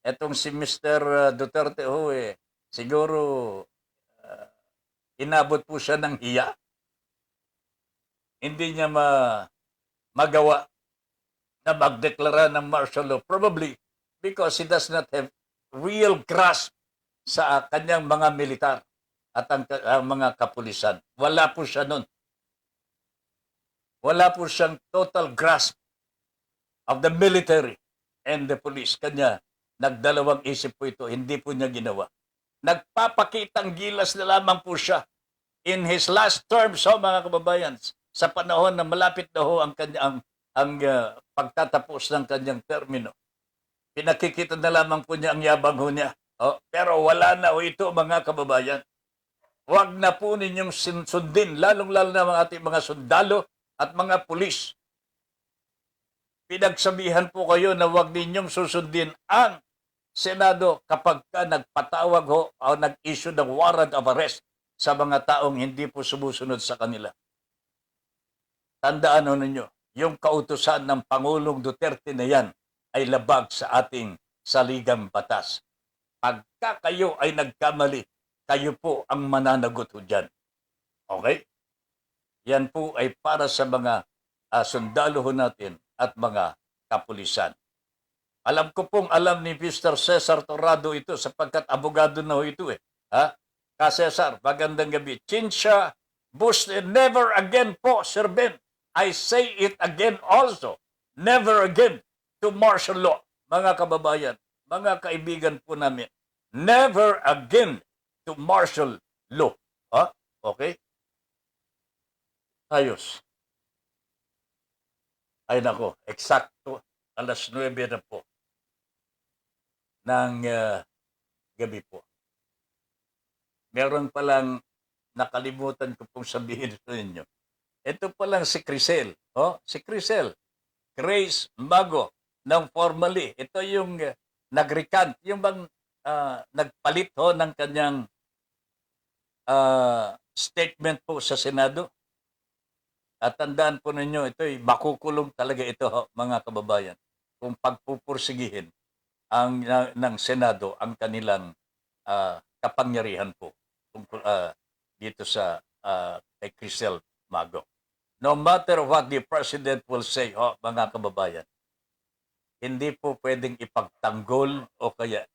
Speaker 2: Etong si Mr. Duterte ho siguro inabot po siya ng hiya. Hindi niya magawa na magdeklara ng martial law. Probably because he does not have real grasp sa kanyang mga militar at ang mga kapulisan. Wala po siya nun. Wala po siyang total grasp of the military and the police. Kanya, nagdalawang isip po ito. Hindi po niya ginawa. Nagpapakitang gilas na lamang po siya in his last term, so mga kababayan, sa panahon na malapit na ho ang kanyang pagtatapos ng kanyang termino. Pinakikita na lamang po niya ang yabang ho niya. Oh, pero wala na ho ito mga kababayan. Huwag na po ninyong sundin, lalong-lalo na mga ating mga sundalo at mga pulis. Pinagsabihan po kayo na huwag ninyong susundin ang Senado kapag ka nagpatawag ho o nag-issue ng warrant of arrest sa mga taong hindi po sumusunod sa kanila. Tandaan ho ninyo, yung kautusan ng Pangulong Duterte na yan ay labag sa ating saligang batas. Pagka kayo ay nagkamali, kayo po ang mananagot ho dyan. Okay? Yan po ay para sa mga sundalo ho natin at mga kapulisan. Alam ko pong alam ni Mr. Cesar Torrado ito sapagkat abogado na ho ito eh. Ha? Ka Cesar, magandang gabi. Chincha, Bush, never again po, Sir Ben. I say it again also. Never again to martial law. Mga kababayan, mga kaibigan po namin. Never again to martial law. Ha? Okay? Ayos. Ay nako, eksakto, 9:00 na po ng gabi po. Meron palang nakalimutan ko pong sabihin sa inyo. ito pa lang si Crisel. Oh, si Crisel. Grace Mago ng formally. Ito yung nag-recant, yung bang nagpalit ho ng kanyang statement po sa Senado. At tandaan po ninyo, ito'y makukulong talaga ito, ho, mga kababayan, kung pagpupursigihin ng Senado ang kanilang kapangyarihan po tungkol dito sa kay Crisel Mago. No matter what the President will say, ho, mga kababayan, hindi po pwedeng ipagtanggol o kaya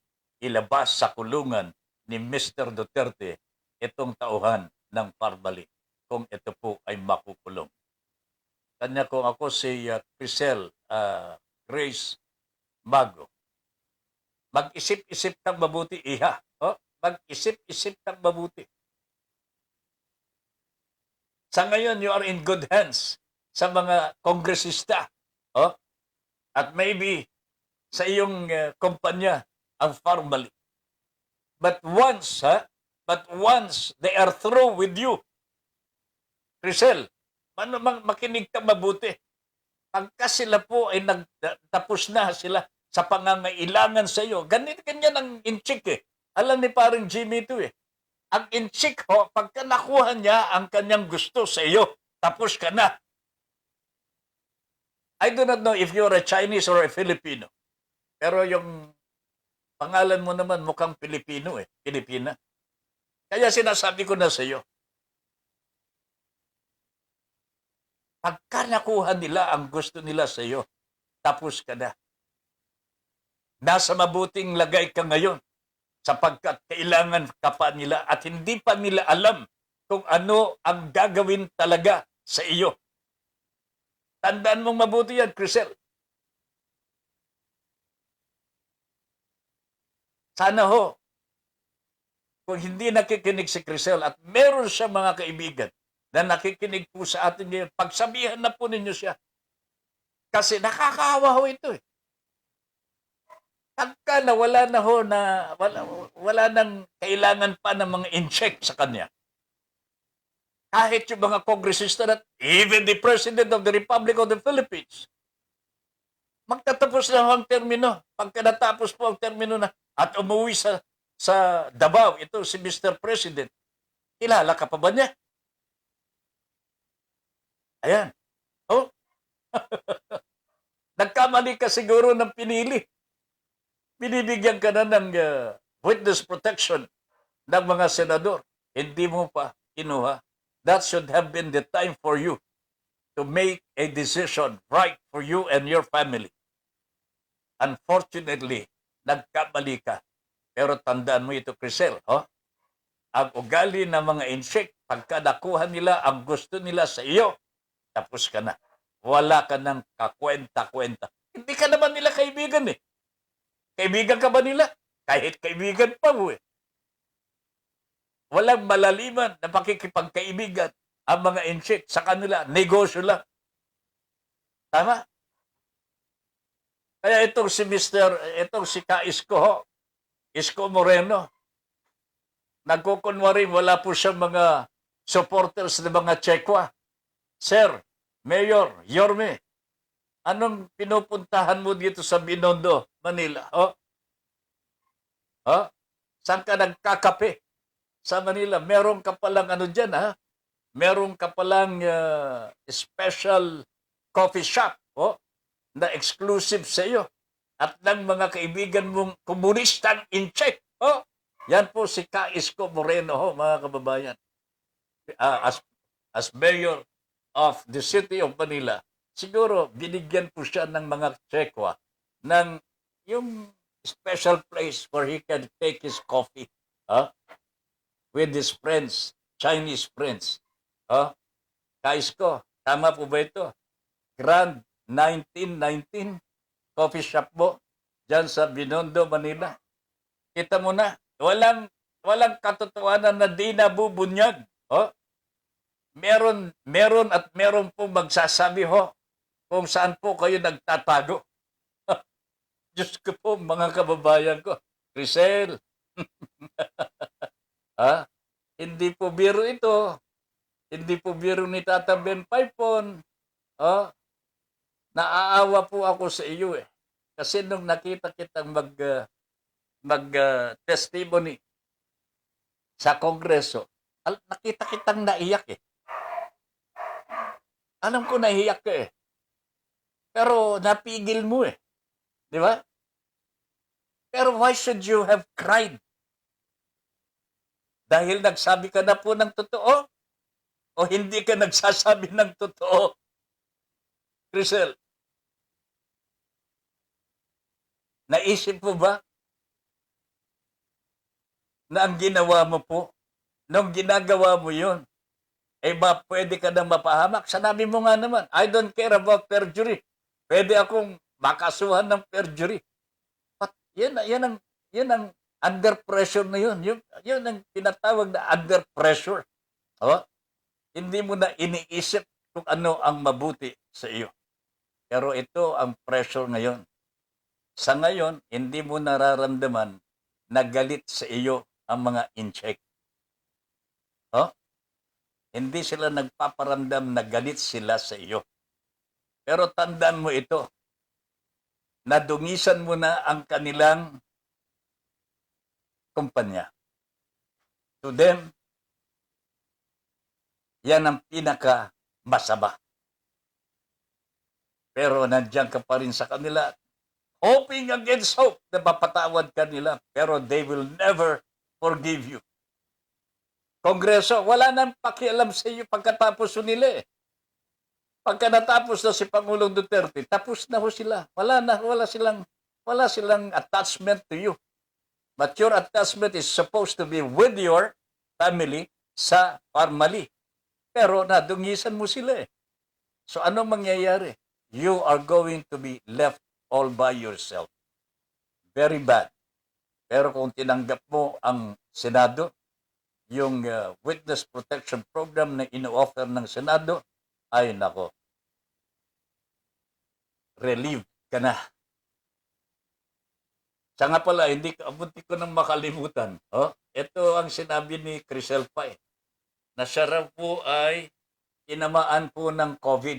Speaker 2: ilabas sa kulungan ni Mr. Duterte itong tauhan ng Parbali kung ito po ay makukulong. Kanya kung ako si Crisel Grace Mago, mag-isip-isip kang mabuti, iha. Oh, mag-isip-isip kang mabuti. Sa ngayon, you are in good hands sa mga kongresista. Oh, at maybe sa iyong kumpanya ang Parbali. But once they are through with you, Crisel, makinig ka mabuti. Pagka sila po ay tapos na sila sa pangangailangan sa iyo, ganyan ang inchik eh. Alam ni parang Jimmy ito eh. Ang inchik ho, pagka nakuha niya ang kanyang gusto sa iyo, tapos ka na. I do not know if you're a Chinese or a Filipino. Pero yung pangalan mo naman mukhang Pilipino eh. Pilipina. Kaya sinasabi ko na sa iyo, pagka nakuha nila ang gusto nila sa iyo, tapos ka na. Nasa mabuting lagay ka ngayon sapagkat kailangan ka pa nila at hindi pa nila alam kung ano ang gagawin talaga sa iyo. Tandaan mong mabuti yan, Crisel. Sana ho, kung hindi nakikinig si Crisel at meron siya mga kaibigan na nakikinig po sa atin ngayon, pagsabihan na po ninyo siya. Kasi nakakaawa ho ito eh. Pagka nawala na ho na, wala nang kailangan pa ng mga in-check sa kanya. Kahit yung mga kongresista na, even the President of the Republic of the Philippines, magtatapos na ho ang termino. Pagka natapos po ang termino na at umuwi sa Davao, ito si Mr. President, kilala ka pa ba niya? Ayan. Oh. Nagkamali ka siguro ng pinili. Binibigyan ka na ng witness protection ng mga senador. Hindi mo pa kinuha. That should have been the time for you to make a decision right for you and your family. Unfortunately, nagkamali ka. Pero tandaan mo ito, Crisel. Oh? Ang ugali ng mga insect, pagka nakuha nila ang gusto nila sa iyo, tapos ka na. Wala ka ng kakwenta-kwenta. Hindi ka naman nila kaibigan eh. Kaibigan ka ba nila? Kahit kaibigan pa mo eh. Walang malaliman na pakikipagkaibigan ang mga insect sa kanila. Negosyo lang. Tama? Kaya itong si Ka Isko ho, Isko Moreno, nagkukunwari wala po siyang mga supporters ng mga Chekwa. Sir, Mayor, Yorme, anong pinupuntahan mo dito sa Binondo, Manila? Oh? Oh? Saan ka nagkakape? Sa Manila, meron ka palang ano dyan, ha? Meron ka palang special coffee shop, oh? Na exclusive sa iyo. At ng mga kaibigan mong komunistang in-check, oh? Yan po si Ka Isko Moreno, ho, mga kababayan. As mayor of the city of Manila, siguro binigyan po siya ng mga Chekwa ng yung special place where he can take his coffee with his friends, Chinese friends. Kaisko, tama po ba ito? Grand 1919 coffee shop mo dyan sa Binondo, Manila. Kita mo na, walang katotohanan na di nabubunyag. Meron at meron po magsasabi ho kung saan po kayo nagtatago. Diyos ko po, mga kababayan ko. Crisel, hindi po biro ito. Hindi po biro ni Tata Ben Paipon. Oh, naaawa po ako sa iyo eh. Kasi nung nakita kitang testimony sa Kongreso, nakita kitang naiyak eh. Alam ko naiyak ka eh. Pero napigil mo eh. Di ba? Pero why should you have cried? Dahil nagsabi ka na po ng totoo? O hindi ka nagsasabi ng totoo? Crisel, naisip mo ba na ang ginawa mo po, nung ginagawa mo yun, eh ba pwede ka nang mapahamak? Sanabi mo nga naman, I don't care about perjury. Pwede akong makasuhan ng perjury. But yan ang under pressure na yun. Yun ang tinatawag na under pressure. Oh? Hindi mo na iniisip kung ano ang mabuti sa iyo. Pero ito ang pressure ngayon. Sa ngayon, hindi mo nararamdaman na galit sa iyo ang mga in-check. Oh? Hindi sila nagpaparamdam na galit sila sa iyo. Pero tandaan mo ito, nadungisan mo na ang kanilang kumpanya. To them, yan ang pinaka-masama. Pero nandiyan ka pa rin sa kanila, hoping against hope na mapatawad ka nila, pero they will never forgive you. Kongreso, wala nang pakialam sa iyo pagkatapos nila eh. Pagka natapos na si Pangulong Duterte, tapos na ho sila. Wala silang attachment to you. But your attachment is supposed to be with your family sa formally. Pero nadungisan mo sila eh. So ano mangyayari? You are going to be left all by yourself. Very bad. Pero kung tinanggap mo ang Senado, yung witness protection program na ino-offer ng Senado, ay nako, relieved ka na. Siya nga pala, abunti ko nang makalimutan. Oh, ito ang sinabi ni Crisel Pai, na siya raw po ay tinamaan po ng COVID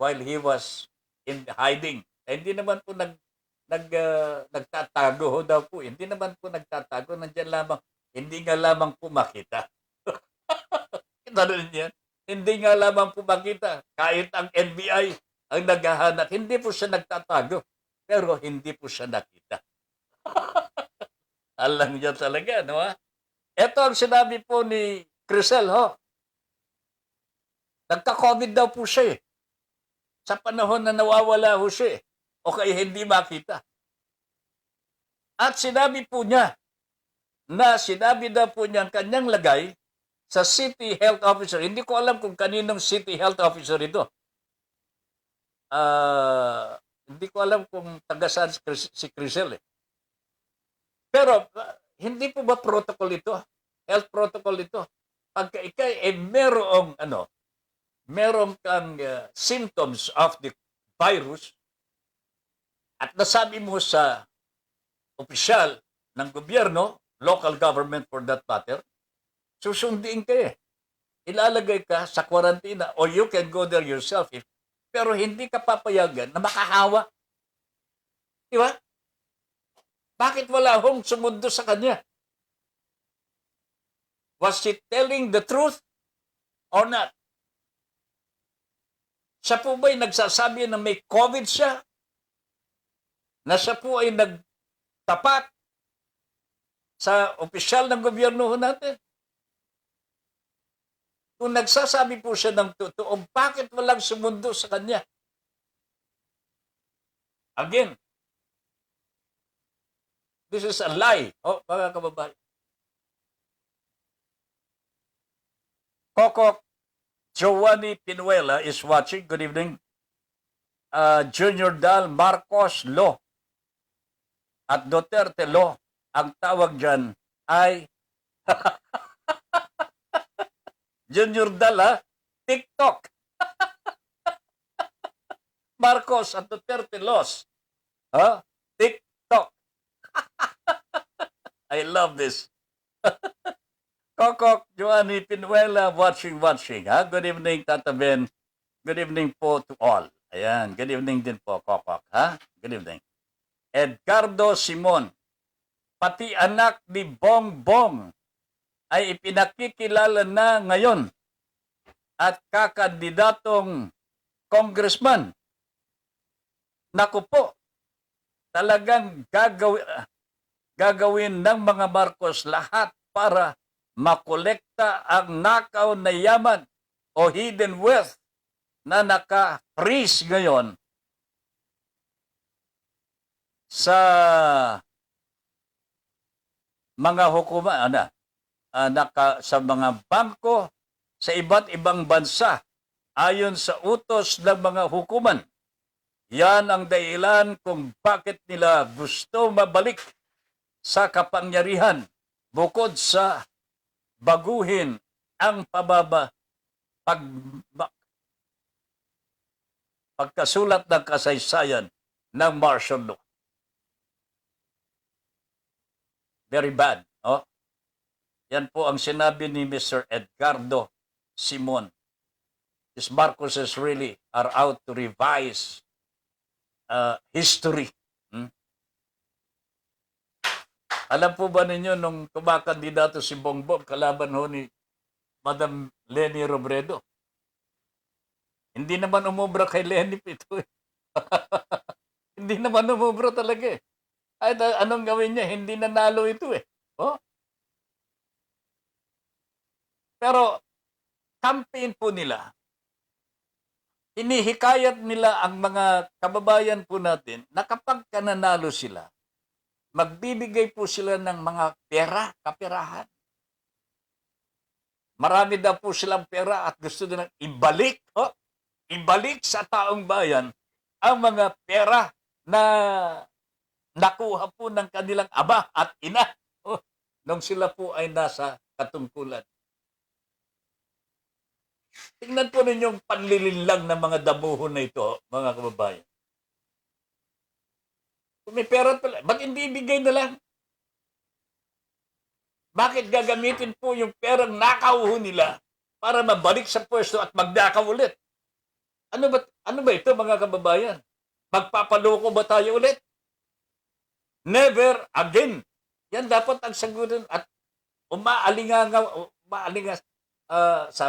Speaker 2: while he was in hiding. Eh, hindi naman po nagtatago ho daw po. Hindi naman po nagtatago. Nandiyan lamang, hindi nga lamang po makita. Kita rin yan. Hindi nga lamang po makita. Kahit ang NBI ang naghahanap, hindi po siya nagtatago. Pero hindi po siya nakita. Alam niya talaga, no? Ito ang sinabi po ni Crisel, ho. Nagka-COVID daw po siya eh. Sa panahon na nawawala ho siya eh. O kaya hindi makita. At sinabi po niya, sinabi daw po niya ang kanyang lagay sa City Health Officer. Hindi ko alam kung kaninong City Health Officer ito. Hindi ko alam kung taga-saan si Crisel eh. Pero hindi po ba protocol ito? Health protocol ito? Pagka ikay merong kang symptoms of the virus at nasabi mo sa opisyal ng gobyerno, local government for that matter, susundin ka eh. Ilalagay ka sa kwarantina or you can go there yourself pero hindi ka papayagan na makahawa. Di ba? Bakit wala hong sumundo sa kanya? Was she telling the truth or not? Siya po ba'y nagsasabi na may COVID siya? Na siya po ay nagtapat sa opisyal ng gobyerno natin? Kung nagsasabi po siya ng totoo, bakit walang sumundo sa kanya? Again, this is a lie. Oh, mga kababayan. Coco Giovanni Pinuela is watching. Good evening. Junior Dal Marcos Law at Duterte Law. Ang tawag dyan ay Junior Dal, TikTok. Marcos at Duterte Laws. TikTok. I love this. Kokok, Joanny Pinuela, watching. Ha? Good evening, Tata Ben. Good evening po to all. Ayan, good evening din po, Kokok. Ha? Good evening. Edgardo Simon, pati anak ni Bongbong ay ipinakikilala na ngayon at kakandidatong congressman. Naku po, talagang gagawin ng mga Marcos lahat para makolekta ang nakaw na yaman o hidden wealth na naka-freeze ngayon sa mga hukuma, sa mga bangko sa iba't ibang bansa ayon sa utos ng mga hukuman. Yan ang dahilan kung bakit nila gusto mabalik sa kapangyarihan bukod sa baguhin ang pagkasulat ng kasaysayan ng martial law. Very bad. Oh? Yan po ang sinabi ni Mr. Edgardo Simon. These Marcoses really are out to revise history. Alam po ba ninyo nung kumakandidato si Bongbong kalaban ho ni Madam Leni Robredo? Hindi naman umubra kay Leni ito eh. Hindi naman umubra talaga eh. Ay, anong gawin niya? Hindi nanalo ito eh. Oh? Pero campaign po nila, inihikayat nila ang mga kababayan po natin na kapag nanalo sila, magbibigay po sila ng mga pera, kaperahan. Marami daw po silang pera at gusto nilang ibalik sa taong bayan ang mga pera na nakuha po ng kanilang ama at ina nung sila po ay nasa katungkulan. Tingnan po ninyong panlilinlang ng mga damuhon na ito, mga kababayan. Kung may pera pala, bakit hindi ibigay na lang? Bakit gagamitin po yung perang nakauho nila para mabalik sa pwesto at magnakaw ulit? Ano ba ito, mga kababayan? Magpapaloko ba tayo ulit? Never again. Yan dapat ang sagutin at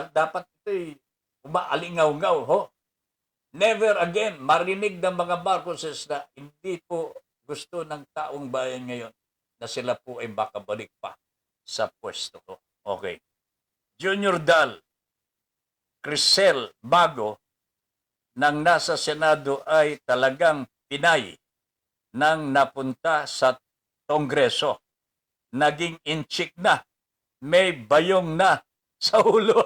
Speaker 2: dapat ito'y umaalingaw-ngaw, ho? Never again marinig ng mga Marcoses na hindi po gusto ng taong bayan ngayon na sila po ay makabalik pa sa pwesto ko. Okay. Junior Dal, Crisel Bago, nang nasa Senado ay talagang Pinay nang napunta sa Kongreso. Naging inchik na. May bayong na sa ulo.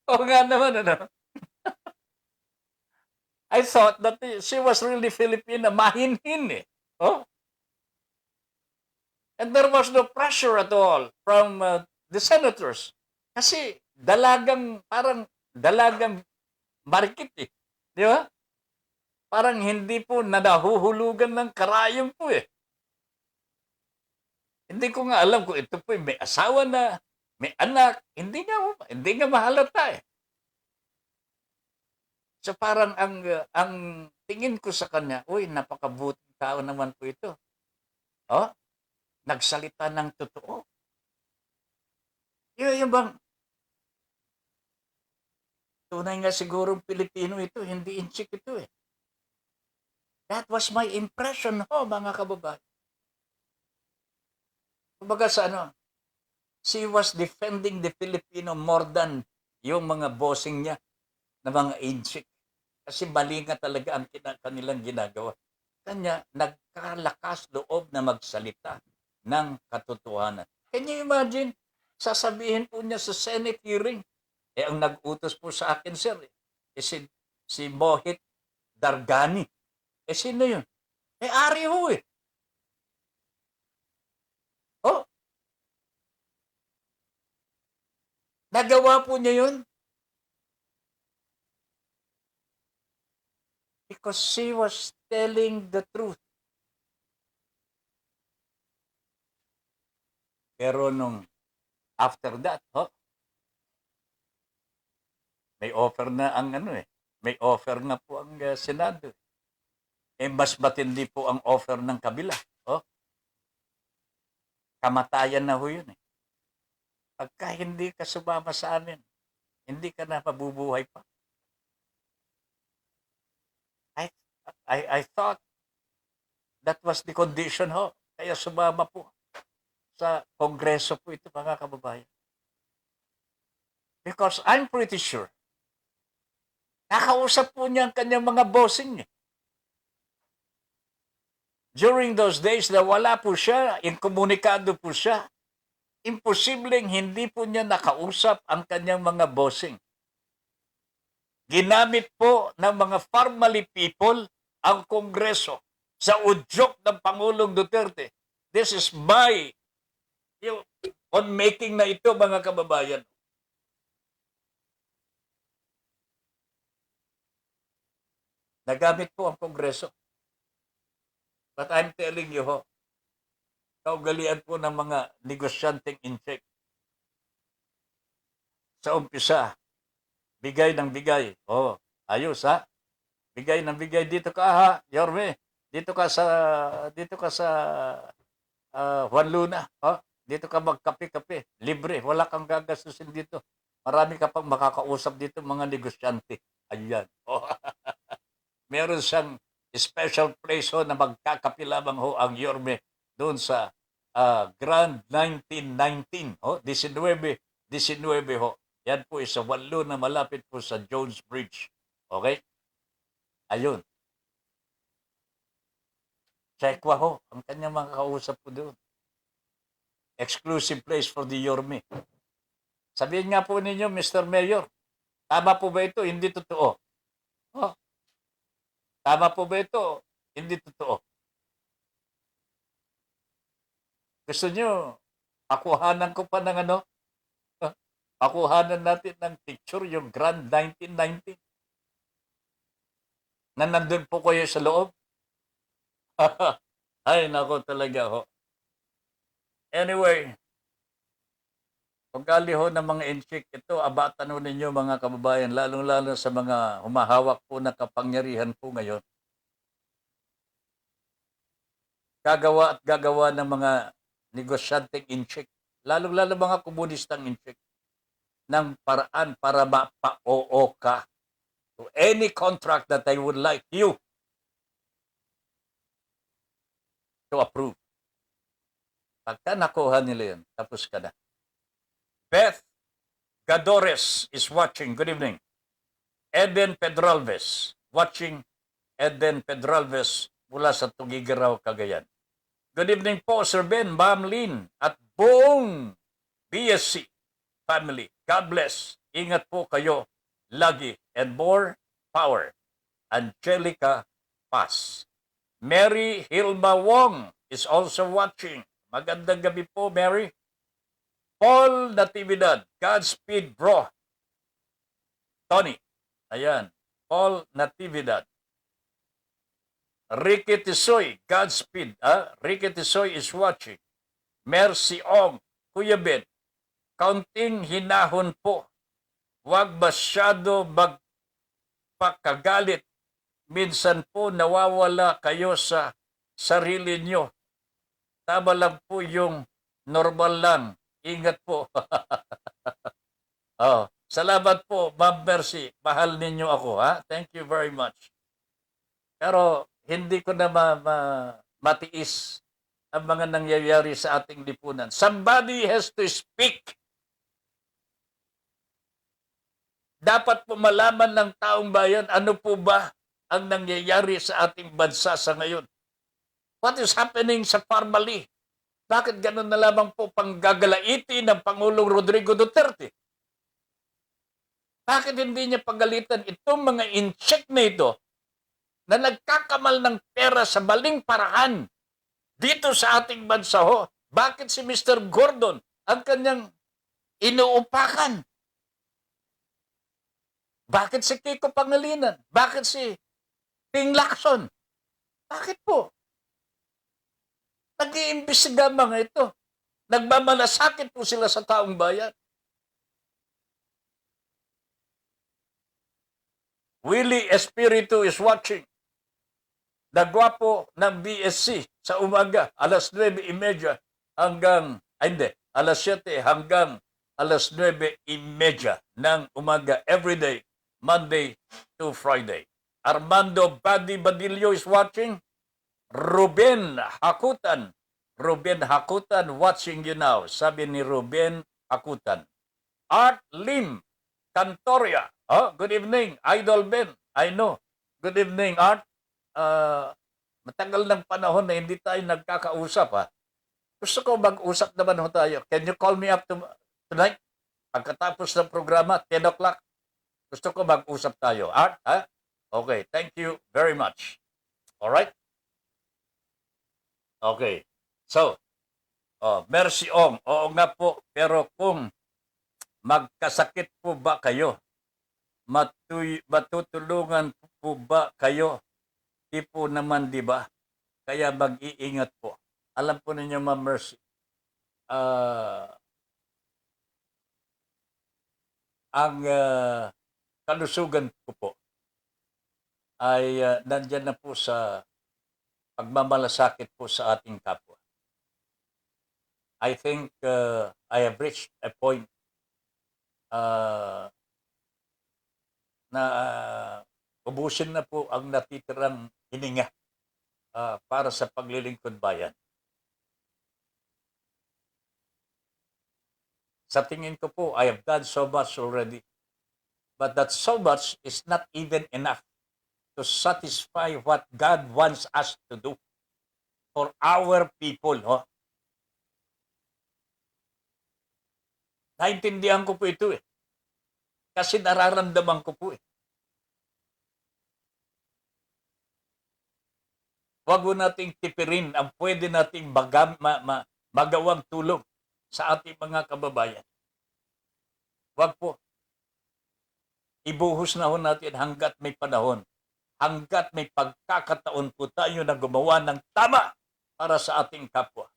Speaker 2: Oo nga naman, ano? I thought that she was really Filipina. Mahinhin eh. Oh? And there was no pressure at all from the senators. Kasi parang dalagang marikit eh. Di ba? Parang hindi po nadahuhulugan ng karayom po eh. Hindi ko nga alam kung ito po may asawa na, may anak. Hindi nga mahalata eh. So parang ang tingin ko sa kanya, uy, napakabuting tao naman po ito. Oh? Nagsalita ng totoo. Yung bang tunay nga siguro Pilipino ito, hindi inchik ito eh. That was my impression, mga kababayan. Kumbaga she was defending the Filipino more than yung mga bossing niya na mga inchik. Kasi mali nga talaga ang kanilang ginagawa. Kanya, nagkalakas loob na magsalita ng katotohanan. Can you imagine? Sasabihin po niya sa Senate hearing, ang nag-utos po sa akin, sir, si Mohit Dargani. Sino yun? Ari ho eh. Oh. Nagawa po niya yun. Because she was telling the truth. Pero nung after that, may offer na ang may offer na po ang Senado. Mas matindi po ang offer ng kabila. Kamatayan na ho yun eh. Pagka hindi ka sumama sa amin, hindi ka na mabubuhay pa. I thought that was the condition ho. Kaya sumama po sa Kongreso po ito, mga kababayan. Because I'm pretty sure, nakausap po niya ang kanyang mga bossing. During those days na wala po siya, inkomunikado po siya, imposibleng hindi po niya nakausap ang kanyang mga bossing. Ginamit po ng mga formally people ang Kongreso sa udyok ng Pangulong Duterte. This is my on making na ito, mga kababayan. Nagamit po ang Kongreso. But I'm telling you ho, kaugalian po ng mga negosyanteng in-check. Sa umpisa, bigay ng bigay. Ayos ha? Bigay ng bigay. Dito ka ha, Yorme. Dito ka sa Juan Luna. Dito ka magkape-kape. Libre. Wala kang gagastusin dito. Marami ka pang makakausap dito, mga negosyante. Ayan. Meron siyang special place ho na magkakape lamang ho ang Yorme doon sa Grand 1919. 19 ho. Yan po isa walo na malapit po sa Jones Bridge. Okay? Ayun. Checkwa ho ang kanyang mga kausap po doon. Exclusive place for the Yorme. Sabihin nga po ninyo, Mr. Mayor, tama po ba ito? Hindi totoo. Tama po ba ito? Hindi totoo. Gusto nyo, pakuhanan ko pa ng pakuhanan natin ng picture, yung Grand 1919. Na nandun po kayo sa loob. Ay, nako talaga ho. Anyway, pagkali ho ng mga inchik, ito, abatan ho ninyo mga kababayan, lalong-lalo sa mga humahawak po na kapangyarihan po ngayon. Gagawa at gagawa ng mga negosyanteng inchik, lalong-lalo mga komunistang inchik, ng paraan para mapa-oo ka to any contract that I would like you to approve. Pagka nakuha nila yun, tapos ka na. Beth Gadores is watching. Good evening. Eden Pedralves watching. Eden Pedralves mula sa Tugigaraw, Cagayan. Good evening po, Sir Ben, Ma'am Lynn, at buong BSC family. God bless. Ingat po kayo lagi. And more power. Angelica Paz. Mary Hilma Wong is also watching. Magandang gabi po, Mary. Paul Natividad, Godspeed bro. Tony, ayan. Paul Natividad. Ricky Tisoy, Godspeed. Ricky Tisoy is watching. Mercy Ong, Kuya Ben. Kaunting hinahon po. Huwag masyado magpakagalit. Minsan po nawawala kayo sa sarili nyo. Tama lang po yung normal lang. Ingat po. Salamat po, Ma'am Mercy. Mahal ninyo ako, ha? Thank you very much. Pero hindi ko na matiis ang mga nangyayari sa ating lipunan. Somebody has to speak. Dapat po malaman ng taong bayan ano po ba ang nangyayari sa ating bansa sa ngayon. What is happening sa Parmali? Bakit ganun na lamang po panggagalaiti ng Pangulong Rodrigo Duterte? Bakit hindi niya pagalitan itong mga in-check na ito na nagkakamal ng pera sa maling paraan dito sa ating bansa ho? Bakit si Mr. Gordon ang kanyang inuupakan? Bakit si Kiko Pangilinan? Bakit si Ping Lacson? Bakit po? Nag-iimbestiga mga ito. Nagmamalasakit po sila sa taong bayan. Willie Espiritu is watching. Nagwapo ng BSC sa umaga, alas 9:30 hanggang, hindi, alas 7 hanggang alas 9:30 ng umaga everyday, Monday to Friday. Armando Badi Badillo is watching. Ruben Hakutan. Ruben Hakutan watching you now. Sabi ni Ruben Hakutan. Art Lim Cantoria. Oh, good evening, Idol Ben. I know. Good evening, Art. Matagal ng panahon na hindi tayo nagkakausap, ha? Gusto ko mag-usap naman ho tayo. Can you call me up tonight? Pagkatapos ng programa, 10 o'clock. Gusto ko mag-usap tayo. Art, ha? Okay, thank you very much. Alright? Okay. So, Mercy Ong, oo nga po, pero kung magkasakit po ba kayo, matutulungan po ba kayo? Di po naman, di ba? Kaya mag-iingat po. Alam po ninyo, Ma'am Mercy, ang kalusugan ko po ay nandyan na po sa pagmamalasakit po sa ating kapwa. I think I have reached a point na ubusin na po ang natitirang hininga para sa paglilingkod bayan. Sa tingin ko po, I have done so much already. But that so much is not even enough to satisfy what God wants us to do for our people. Oh. Naintindihan ko po ito eh. Kasi nararamdaman ko po eh. Huwag mo nating tipirin ang pwede nating magawang tulong sa ating mga kababayan. Huwag po. Ibuhos na ho natin hanggat may panahon. Hanggat may pagkakataon po tayo na gumawa ng tama para sa ating kapwa.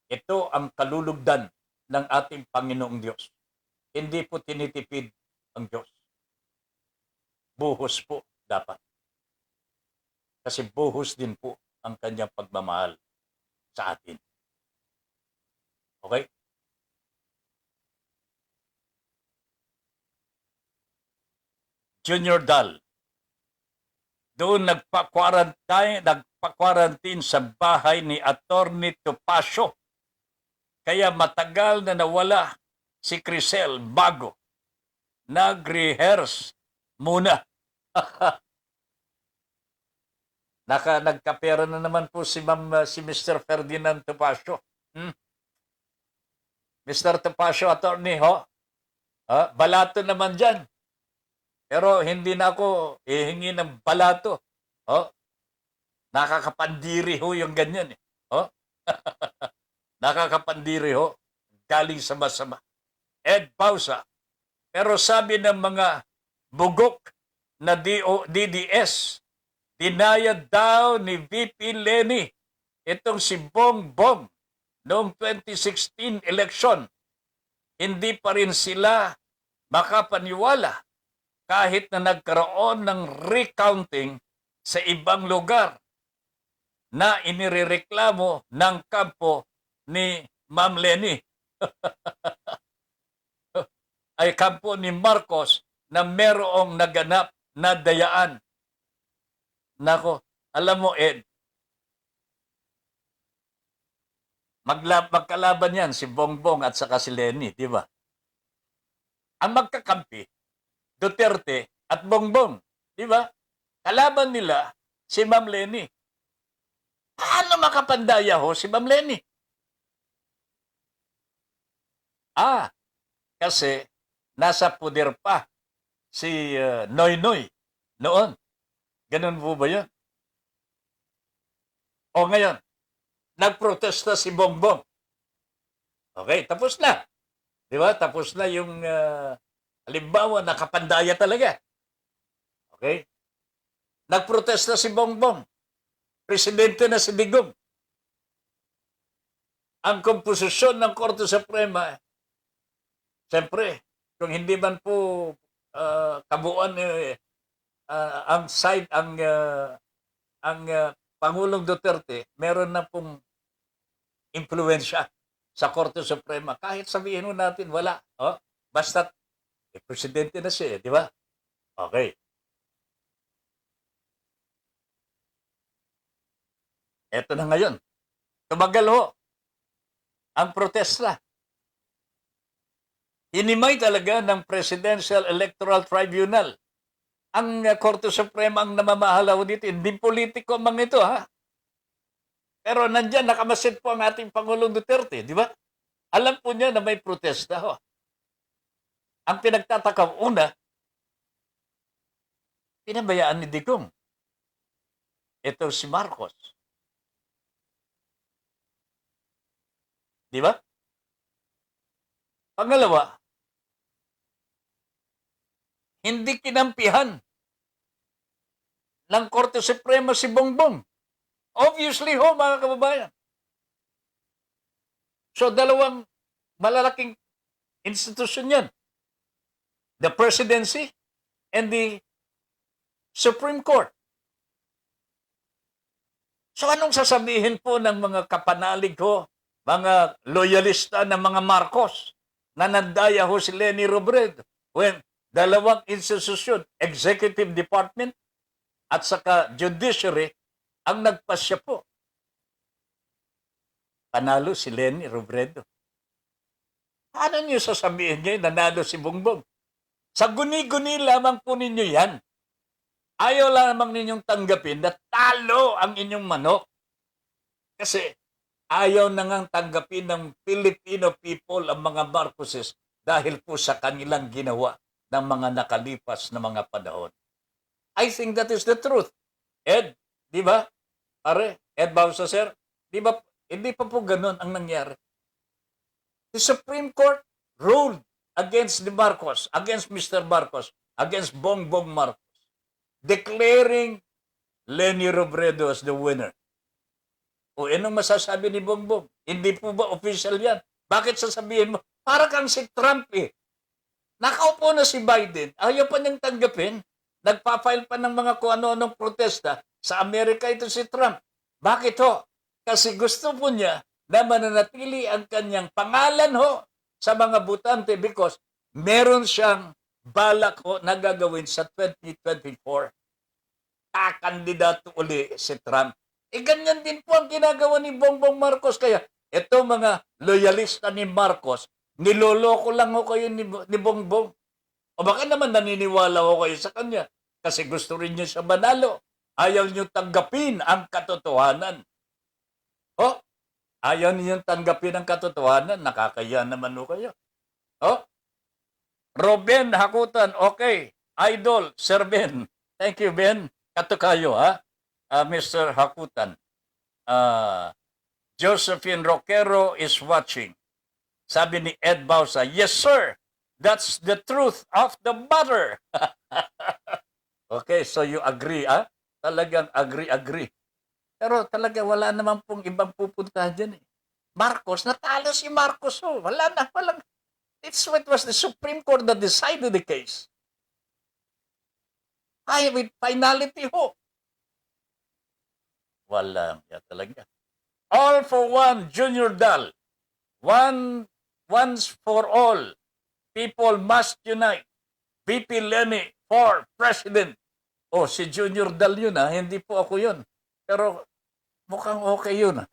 Speaker 2: Ito ang kalulugdan ng ating Panginoong Diyos. Hindi po tinitipid ang Diyos. Buhos po dapat. Kasi buhos din po ang kanyang pagmamahal sa atin. Okay? Junior Dal. Doon nagpa-quarantine sa bahay ni Attorney Topacio. Kaya matagal na nawala si Crisel bago nag-rehearse muna. Nagkapera na naman po si Mr. Ferdinand Topacio. Mr. Topacio, attorney, ho? Balato naman dyan. Pero hindi na ako ihingi ng balato. Nakakapandiri ho yung ganyan. Nakakapandiri ho. Galing sa masama. Ed Pausa. Pero sabi ng mga bugok na DDS, dinayad daw ni VP Leni itong si Bongbong noong 2016 election. Hindi pa rin sila makapaniwala kahit na nagkaroon ng recounting sa ibang lugar na inirereklamo ng kampo ni Ma'am Leni. Ay kampo ni Marcos na merong naganap na dayaan. Nako, alam mo Ed, magkalaban yan si Bongbong at saka si Leni, di ba? Ang magkakampi, Duterte at Bongbong, di ba? Kalaban nila si Ma'am Leni. Paano makapandaya ho si Ma'am Leni? Kasi nasa puder pa si Noynoy noon. Ganun po ba yun? O ngayon, nagprotesta si Bongbong. Okay, tapos na. Di ba? Tapos na yung, halimbawa, nakapandaya talaga. Okay? Nagprotesta si Bongbong. Presidente na si Digong. ang komposisyon ng Korte Suprema, siyempre, kung hindi man po kabuuan ang side ang Pangulong Duterte, meron na pong impluwensya sa Korte Suprema. Kahit sabihin mo natin wala, basta presidente na siya, di ba? Okay. Eto na ngayon. Tumagal ho ang protesta. Hinimay talaga ng Presidential Electoral Tribunal ang Korte Suprema ang namamahala ho dito. Hindi politiko ang mga ito, ha? Pero nandyan, nakamasid po ang ating Pangulong Duterte, di ba? Alam po niya na may protesta ho. Ang pinagtataka, una, pinabayaan ni Digong. Ito si Marcos. Di ba? Pangalawa, hindi kinampihan ng Korte Suprema si Bongbong. Obviously ho, mga kababayan. So, dalawang malalaking institusyon yan. The Presidency and the Supreme Court. So, anong sasabihin po ng mga kapanalig ho, mga loyalista ng mga Marcos, na nandaya ho si Leni Robredo, when dalawang institusyon, Executive Department at saka Judiciary, ang nagpasya po. Panalo si Leni Robredo. Ano niyo sasabihin niyo, nanalo si Bongbong? Sa guni-guni lamang po ninyo yan. Ayaw lamang ninyong tanggapin na talo ang inyong manok. Kasi ayaw na ngang tanggapin ng Filipino people ang mga Marcoses dahil po sa kanilang ginawa ng mga nakalipas na mga panahon. I think that is the truth. Ed, di ba? Pare, Ed Bausa, sir, di ba, hindi pa po ganun ang nangyari. The Supreme Court ruled against the Marcos, against Mr. Marcos, against Bongbong Marcos, declaring Leni Robredo as the winner. O anong masasabi ni Bongbong? Hindi po ba official yan? Bakit sasabihin mo? Para kang si Trump eh. Nakaupo na si Biden, ayaw pa niyang tanggapin. Nagpa-file pa ng mga kung ano-anong protesta. Sa Amerika ito si Trump. Bakit ho? Kasi gusto po niya na mananatili ang kanyang pangalan ho sa mga butante because meron siyang balak ho na gagawin sa 2024. Kakandidato uli si Trump. Ganyan din po ang ginagawa ni Bongbong Marcos. Kaya ito mga loyalista ni Marcos, niloloko lang ho kayo ni Bongbong. O baka naman naniniwala ho kayo sa kanya. Kasi gusto rin niya siya manalo. Ayaw niyo tanggapin ang katotohanan. O, ayaw niyo tanggapin ang katotohanan. Nakakaya naman ho kayo. O, Robin Hakutan, okay. Idol, Sir Ben. Thank you, Ben. Katukayo, ha? Mr. Hakutan. Josephine Roquero is watching. Sabi ni Ed Bausa, yes, sir. That's the truth of the matter. Okay, so you agree, ha? Talagang agree. Pero talaga wala naman pong ibang pupuntahan dyan, eh. Marcos, natalo si Marcos, oh. Wala na, walang. It was the Supreme Court that decided the case. Ay, with finality, ho. Walang, ya talaga. All for one, Junior Dal. Once for all. People must unite. VP Leni for President. Oh, si Junior Dal yun, ha? Hindi po ako yun. Pero mukhang okay yun.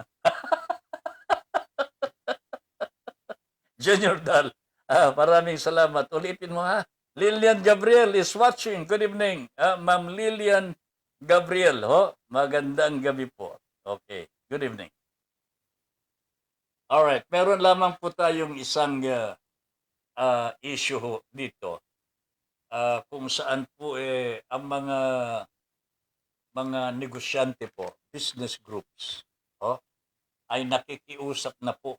Speaker 2: Junior Dal, maraming salamat. Ulitin mo, ha? Lilian Gabriel is watching. Good evening. Ma'am Lilian Gabriel, ho? Magandang gabi po. Okay, good evening. Alright, meron lamang po tayong isang issue ho dito. Kung saan po ang mga negosyante po, business groups, ay nakikiusap na po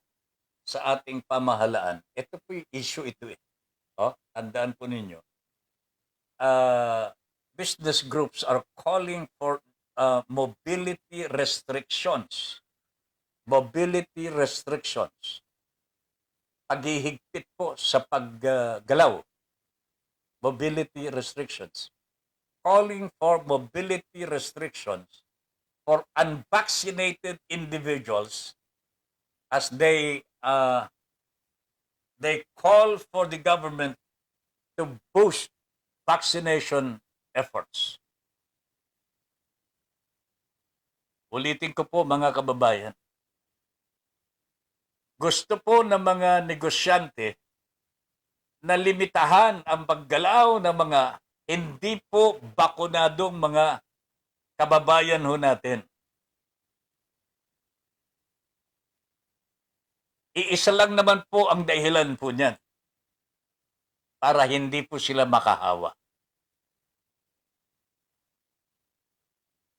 Speaker 2: sa ating pamahalaan. Ito po yung issue ito eh. Tandaan po ninyo. Business groups are calling for mobility restrictions mobility restrictions, paghihigpit po sa paggalaw, mobility restrictions, calling for mobility restrictions for unvaccinated individuals as they call for the government to boost vaccination efforts. Ulitin ko po mga kababayan, gusto po ng mga negosyante na limitahan ang paggalaw ng mga hindi po bakunadong mga kababayan ho natin. Iisa lang naman po ang dahilan po niyan para hindi po sila makahawa.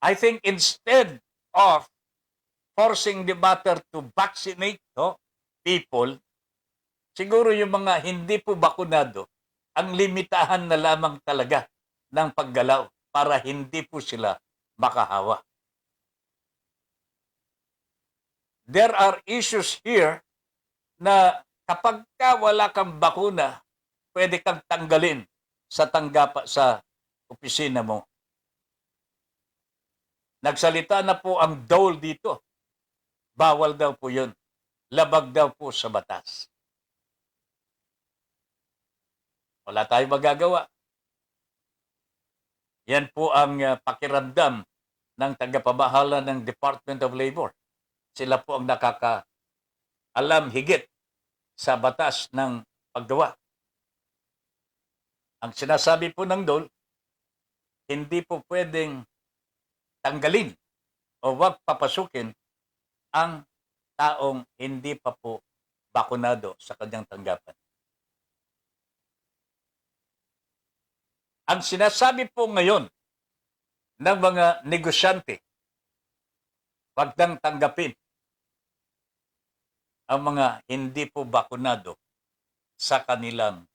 Speaker 2: I think instead of forcing the matter to vaccinate people, siguro yung mga hindi po bakunado, ang limitahan na lamang talaga ng paggalaw para hindi po sila makahawa. There are issues here na kapag wala kang bakuna, pwede kang tanggalin sa sa opisina mo. Nagsalita na po ang DOL dito. Bawal daw po yun. Labag daw po sa batas. Wala tayong magagawa. Yan po ang pakiramdam ng tagapamahala ng Department of Labor. Sila po ang nakakaalam higit sa batas ng paggawa. Ang sinasabi po ng DOL, hindi po pwedeng tanggalin o wag papasukin ang taong hindi pa po bakunado sa kanyang tanggapan. Ang sinasabi po ngayon ng mga negosyante, wag nang tanggapin ang mga hindi po bakunado sa kanilang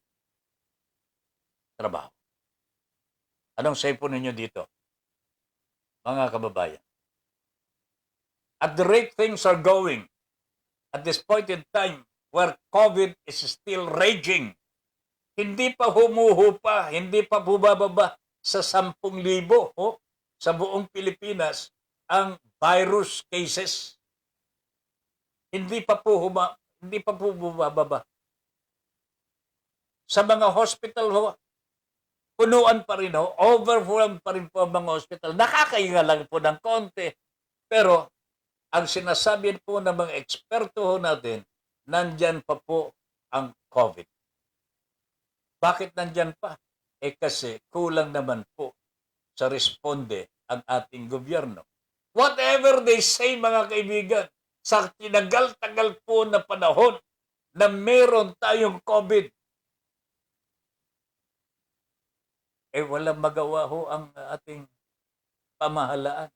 Speaker 2: trabaho. Anong say po ninyo dito, mga kababayan? At the rate things are going, at this point in time where COVID is still raging, hindi pa humuhupa, hindi pa bumababa sa 10,000 sa buong Pilipinas ang virus cases. Hindi pa po bumababa. Sa mga hospital punuan pa rin overwhelmed pa rin po ang mga hospital. Nakakahinga lang po ng konti. Pero ang sinasabi po ng mga eksperto natin, nandyan pa po ang COVID. Bakit nandyan pa? Kasi kulang naman po sa responde ang ating gobyerno. Whatever they say, mga kaibigan, sa tinagal-tagal po na panahon na meron tayong COVID, walang magawa ang ating pamahalaan.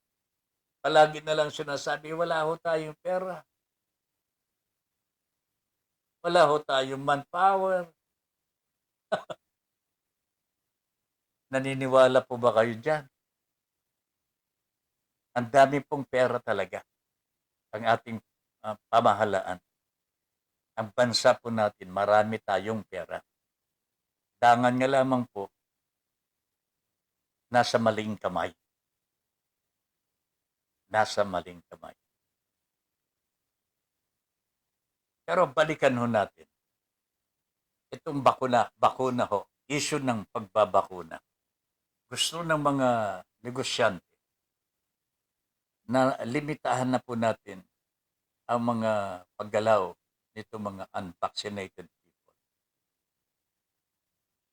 Speaker 2: Palagi na lang sinasabi, wala tayong pera. Wala tayong manpower. Naniniwala po ba kayo dyan? Ang dami pong pera talaga ang ating pamahalaan. Ang bansa po natin, marami tayong pera. Dangan nga lamang po, nasa maling kamay. Nasa maling kamay. Pero balikan natin. Itong bakuna issue ng pagbabakuna. Gusto ng mga negosyante na limitahan na po natin ang mga paggalaw nito mga unvaccinated people.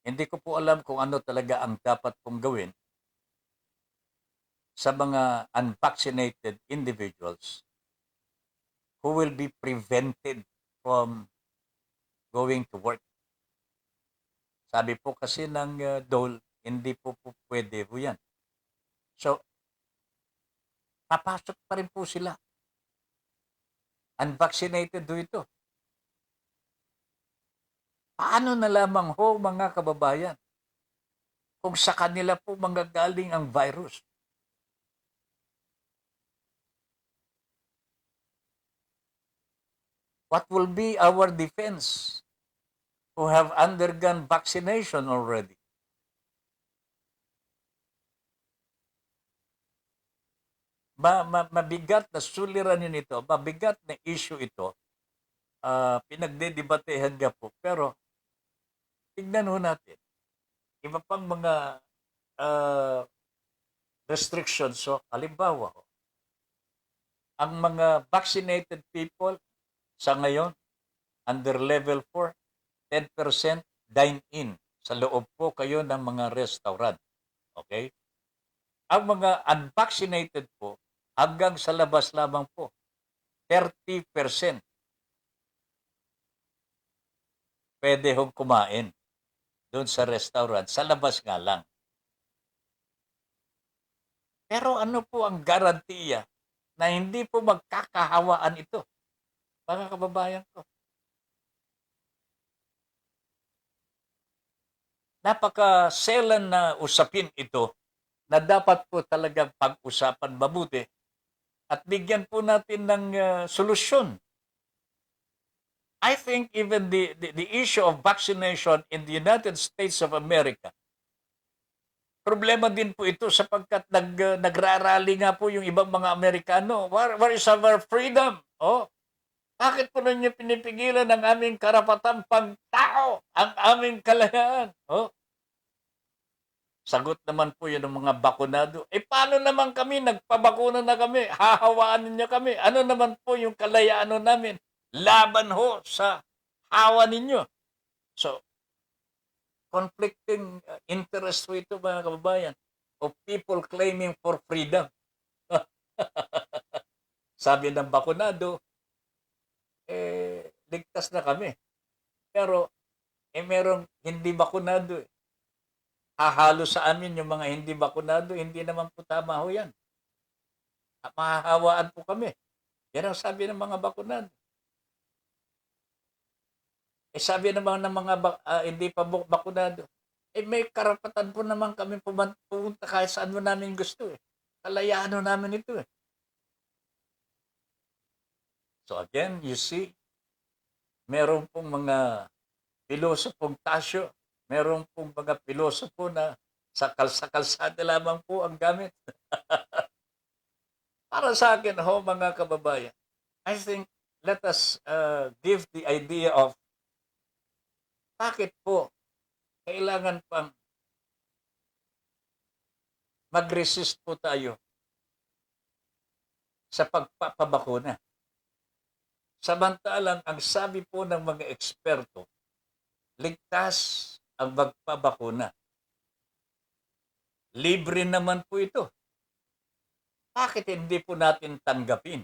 Speaker 2: Hindi ko po alam kung ano talaga ang dapat pong gawin sa mga unvaccinated individuals who will be prevented from going to work. Sabi po kasi ng DOL, hindi po pwede po yan. So, papasok pa rin po sila. Unvaccinated ito. Paano na lamang mga kababayan kung sa kanila po manggagaling ang virus? What will be our defense who have undergone vaccination already? Mabigat na suliranin ito, mabigat na issue ito. Pinagdedebatehan nga po. Pero tignan ho natin, iba pang mga restrictions. So, halimbawa, ang mga vaccinated people sa ngayon, under level 4, 10% dine-in. Sa loob po kayo ng mga restaurant. Okay? Ang mga unvaccinated po, hanggang sa labas lamang po, 30% pwede hong kumain doon sa restaurant. Sa labas nga lang. Pero ano po ang garantiya na hindi po magkakahawaan ito, mga kababayan ko? Napaka-selan na usapin ito na dapat po talagang pag-usapan mabuti at bigyan po natin ng solusyon. I think even the issue of vaccination in the United States of America, problema din po ito sapagkat nagrarally nga po yung ibang mga Amerikano. Where is our freedom? Oh, bakit po ninyo pinipigilan ang aming karapatan pang-tao, ang aming kalayaan? Oh, sagot naman po yun ng mga bakunado. Paano naman kami? Nagpabakuna na kami. Hahawaan ninyo kami. Ano naman po yung kalayaan namin? Laban ho sa hawa ninyo. So, conflicting interest po ito, mga kababayan, of people claiming for freedom. Sabi ng bakunado, ligtas na kami. Pero, merong hindi bakunado. Hahalo sa amin yung mga hindi bakunado, hindi naman po tama ho yan. Mahahawaan po kami. Yan ang sabi ng mga bakunado. Sabi naman ng mga hindi pa bakunado, may karapatan po naman kami pumunta kahit saan mo namin gusto. Kalayaan namin ito. So again, you see, meron pong mga pilosopong Tasyo, meron pong mga pilosopo na sa kalsada lamang po ang gamit. Para sa akin ho, mga kababayan, I think let us give the idea of bakit po kailangan pang mag-resist po tayo sa pagpapabakuna. Samantalang ang sabi po ng mga eksperto, ligtas ang magpabakuna. Libre naman po ito. Bakit hindi po natin tanggapin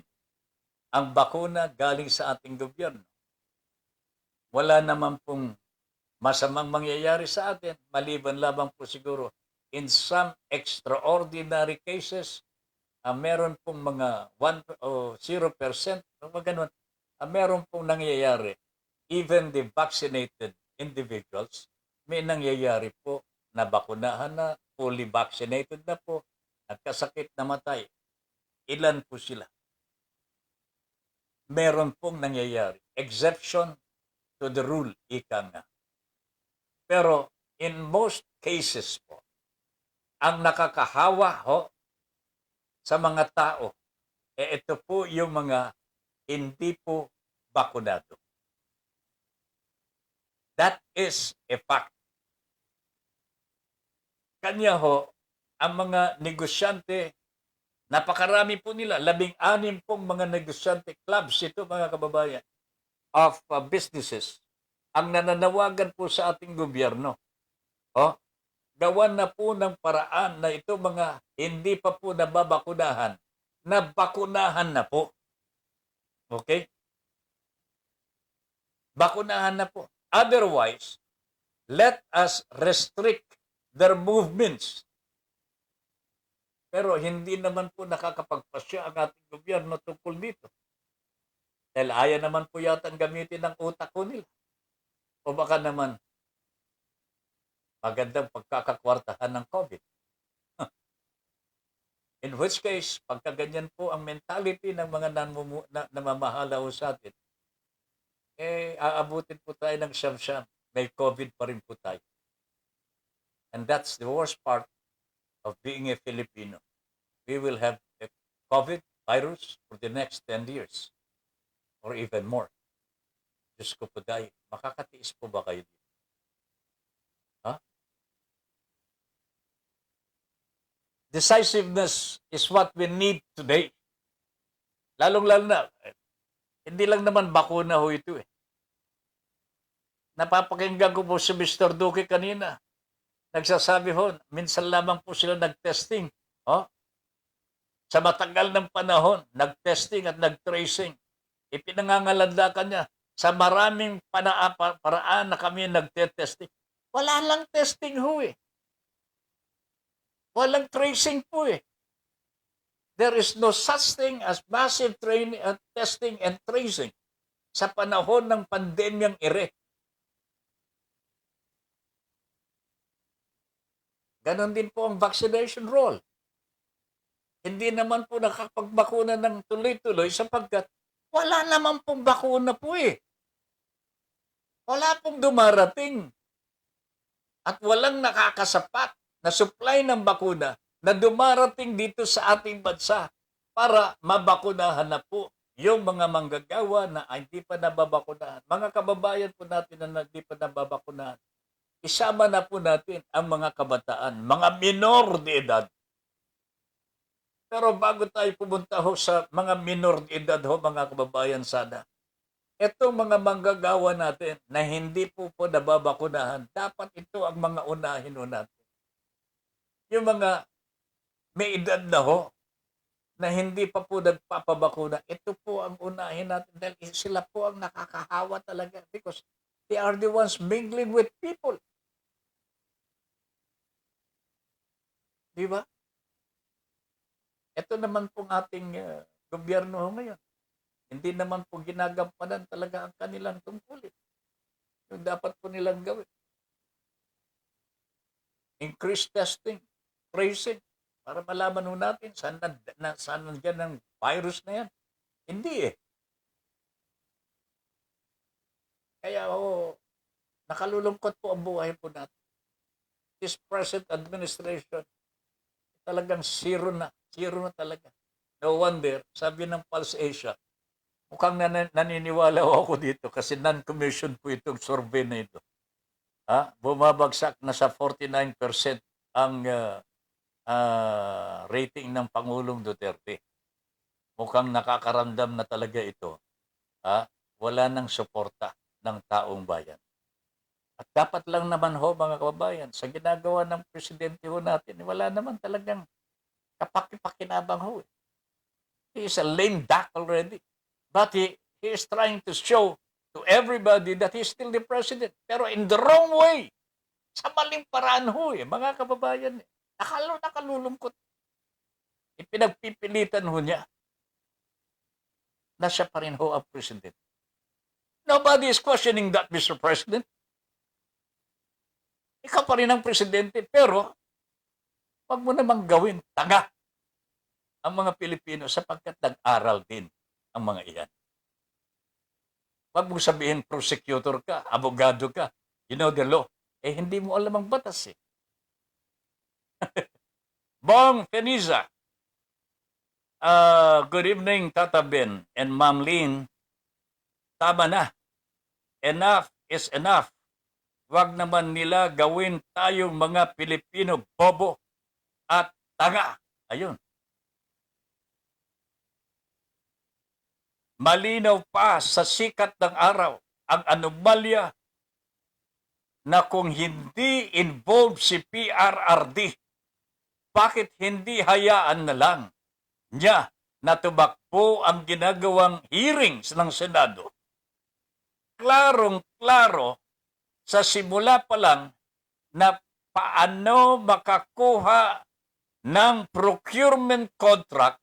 Speaker 2: ang bakuna galing sa ating gobyerno? Wala naman pong masamang mangyayari sa atin, maliban lamang po siguro in some extraordinary cases, meron pong mga 1 o 0%, mga ganun, meron pong nangyayari. Even the vaccinated individuals, may nangyayari po na bakunahan na, fully vaccinated na po, nagkasakit, namatay. Ilan po sila? Meron pong nangyayari. Exception to the rule, ika nga. Pero in most cases po, ang nakakahawa sa mga tao, ito po yung mga hindi po bakunado. That is a fact. Kanya ang mga negosyante, napakarami po nila, 16 pong mga negosyante clubs ito, mga kababayan, of businesses, ang nananawagan po sa ating gobyerno. Gawan na po ng paraan na ito mga hindi pa po nababakunahan, nabakunahan na po. Okay? Bakunahan na po. Otherwise, let us restrict their movements. Pero hindi naman po nakakapagpasya ang ating gobyerno tungkol dito. Dahil ayaw naman po yata gamitin ang utak ko nila. O baka naman, magandang pagkakakwartahan ng COVID. In which case, pagkaganyan po ang mentality ng mga namamahala sa atin, aabutin po tayo ng siyam-siyam. May COVID pa rin po tayo. And that's the worst part of being a Filipino. We will have a COVID virus for the next 10 years or even more. Diyos ko po tayo, makakatiis po ba kayo dito? Ha? Decisiveness is what we need today. Lalong-lalo na, hindi lang naman bakuna ho ito eh. Napapakinggan ko po si Mr. Duque kanina. Nagsasabi ho, minsan lamang po sila nag-testing. Oh? Sa matagal ng panahon, nag-testing at nag-tracing. Ipinangangalandakan niya, sa maraming paraan na kami nagte-testing. Wala lang testing ho eh. Walang tracing po eh. There is no such thing as massive testing and tracing sa panahon ng pandemyang ere. Ganon din po ang vaccination roll. Hindi naman po nakapagbakuna ng tuloy-tuloy sapagkat wala naman pong bakuna po eh. Wala pong dumarating. At walang nakakasapat na supply ng bakuna na dumarating dito sa ating bansa para mabakunahan na po yung mga manggagawa na hindi pa nababakunahan. Mga kababayan po natin na hindi pa nababakunahan. Isama na po natin ang mga kabataan, mga minor de edad. Pero bago tayo pumunta ho sa mga minor de edad ho, mga kababayan sana, itong mga manggagawa natin na hindi po nababakunahan, dapat ito ang mga unahin ho natin. Yung mga may edad na ho, na hindi pa po nagpapabakuna, ito po ang unahin natin dahil sila po ang nakakahawa talaga because they are the ones mingling with people. Di ba? Ito naman pong ating gobyerno ngayon. Hindi naman po ginagampanan talaga ang kanilang tungkulin. Yung dapat po nilang gawin. Increase testing, tracing, para malaman ho natin saan nandiyan ang virus na yan. Hindi eh. Kaya nakalulungkot po ang buhay po natin. This present administration, talagang zero na talaga. No wonder, sabi ng Pulse Asia, mukhang naniniwala ako dito kasi non-commission po itong survey na ito. Bumabagsak na sa 49% ang rating ng Pangulong Duterte. Mukhang nakakaramdam na talaga ito. Wala nang suporta ng taong bayan. At dapat lang naman ho, mga kababayan, sa ginagawa ng presidente ho natin, wala naman talagang kapakipakinabang ho. He is a lame duck already. But he is trying to show to everybody that he's still the president. Pero in the wrong way. Sa maling paraan ho mga kababayan. Nakalulungkot. Ipinagpipilitan ho niya na siya pa rin ho ang president. Nobody is questioning that, Mr. President. Ikaw pa rin ang presidente, pero wag mo namang gawin tanga ang mga Pilipino sapagkat nag-aral din ang mga iyan. Wag mong sabihin prosecutor ka, abogado ka, you know the law. Hindi mo alam ang batas eh. Bong Feniza, good evening Tata Ben and Ma'am Lynn. Tama na. Enough is enough. Wag naman nila gawin tayong mga Pilipino bobo at tanga. Ayun. Malinaw pa sa sikat ng araw ang anomalya na kung hindi involved si PRRD, bakit hindi hayaan na lang niya na tumakbo ang ginagawang hearings ng Senado? Klarong-klaro sa simula pa lang na paano makakuha ng procurement contract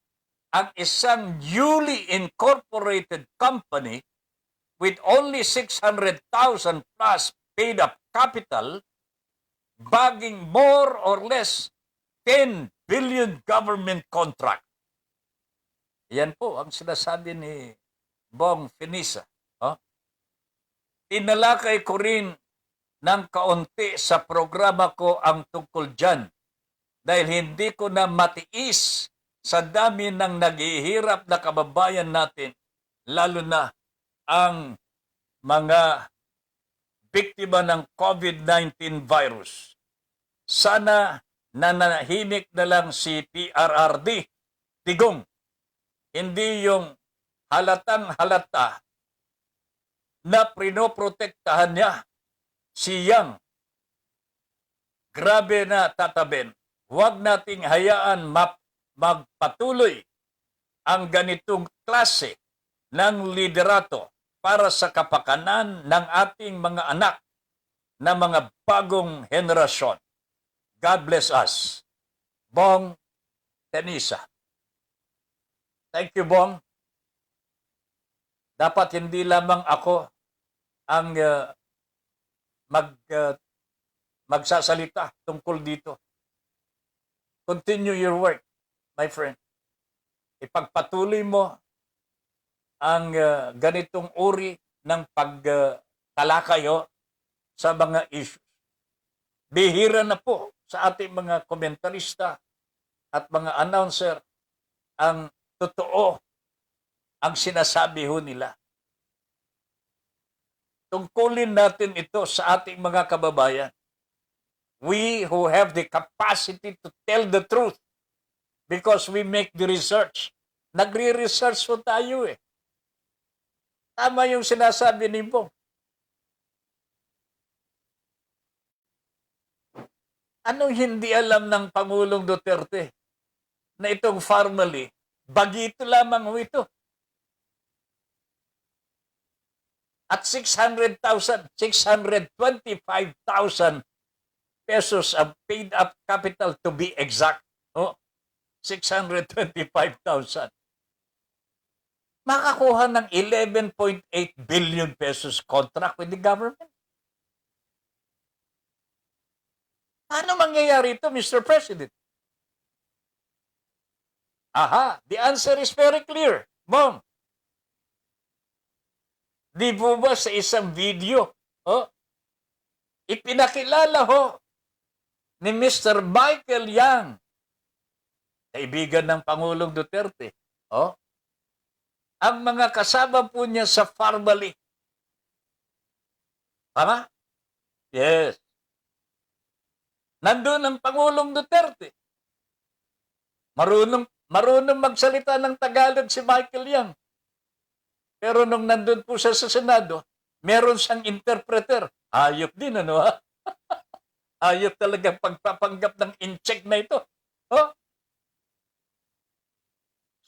Speaker 2: ang isang newly incorporated company with only 600,000 plus paid up capital, bagging more or less 10 billion government contract. Yan po ang sinasabi ni Bong Feniza. tinalakay ko rin ng kaunti sa programa ko ang tungkol dyan dahil hindi ko na matiis sa dami ng naghihirap na kababayan natin, lalo na ang mga biktima ng COVID-19 virus. Sana nanahimik na lang si PRRD, Digong. Hindi yung halatang halata na prinoprotektahan niya si Yang. Grabe na, Tataben. Huwag nating hayaan magpatuloy ang ganitong klase ng liderato para sa kapakanan ng ating mga anak na mga bagong henerasyon. God bless us. Bong Tenisa. Thank you, Bong. Dapat hindi lamang ako ang magsasalita tungkol dito. Continue your work, my friend. Ipagpatuloy mo ang ganitong uri ng pagtalakayo sa mga issues. Bihira na po sa ating mga komentarista at mga announcer ang totoo ang sinasabi ho nila. Tungkulin natin ito sa ating mga kababayan. We who have the capacity to tell the truth because we make the research. Nagre-research po tayo eh. Tama yung sinasabi ni Bong. Anong hindi alam ng Pangulong Duterte na itong family, bagito lamang ho ito. At 600,000, 625,000 pesos ang paid up capital to be exact. Oh, 625,000. Makakuha ng 11.8 billion pesos contract with the government. Paano mangyayari ito, Mr. President? Aha, the answer is very clear. Mom, di po ba sa isang video, ipinakilala ho ni Mr. Michael Yang, kaibigan ng Pangulong Duterte, ang mga kasama po niya sa family. Tama? Yes. Nandun ang Pangulong Duterte. Marunong magsalita ng Tagalog si Michael Yang. Pero nung nandun po siya sa Senado, meron siyang interpreter. Ayop din, ano ha? Ayop talagang pagpapanggap ng in-check na ito.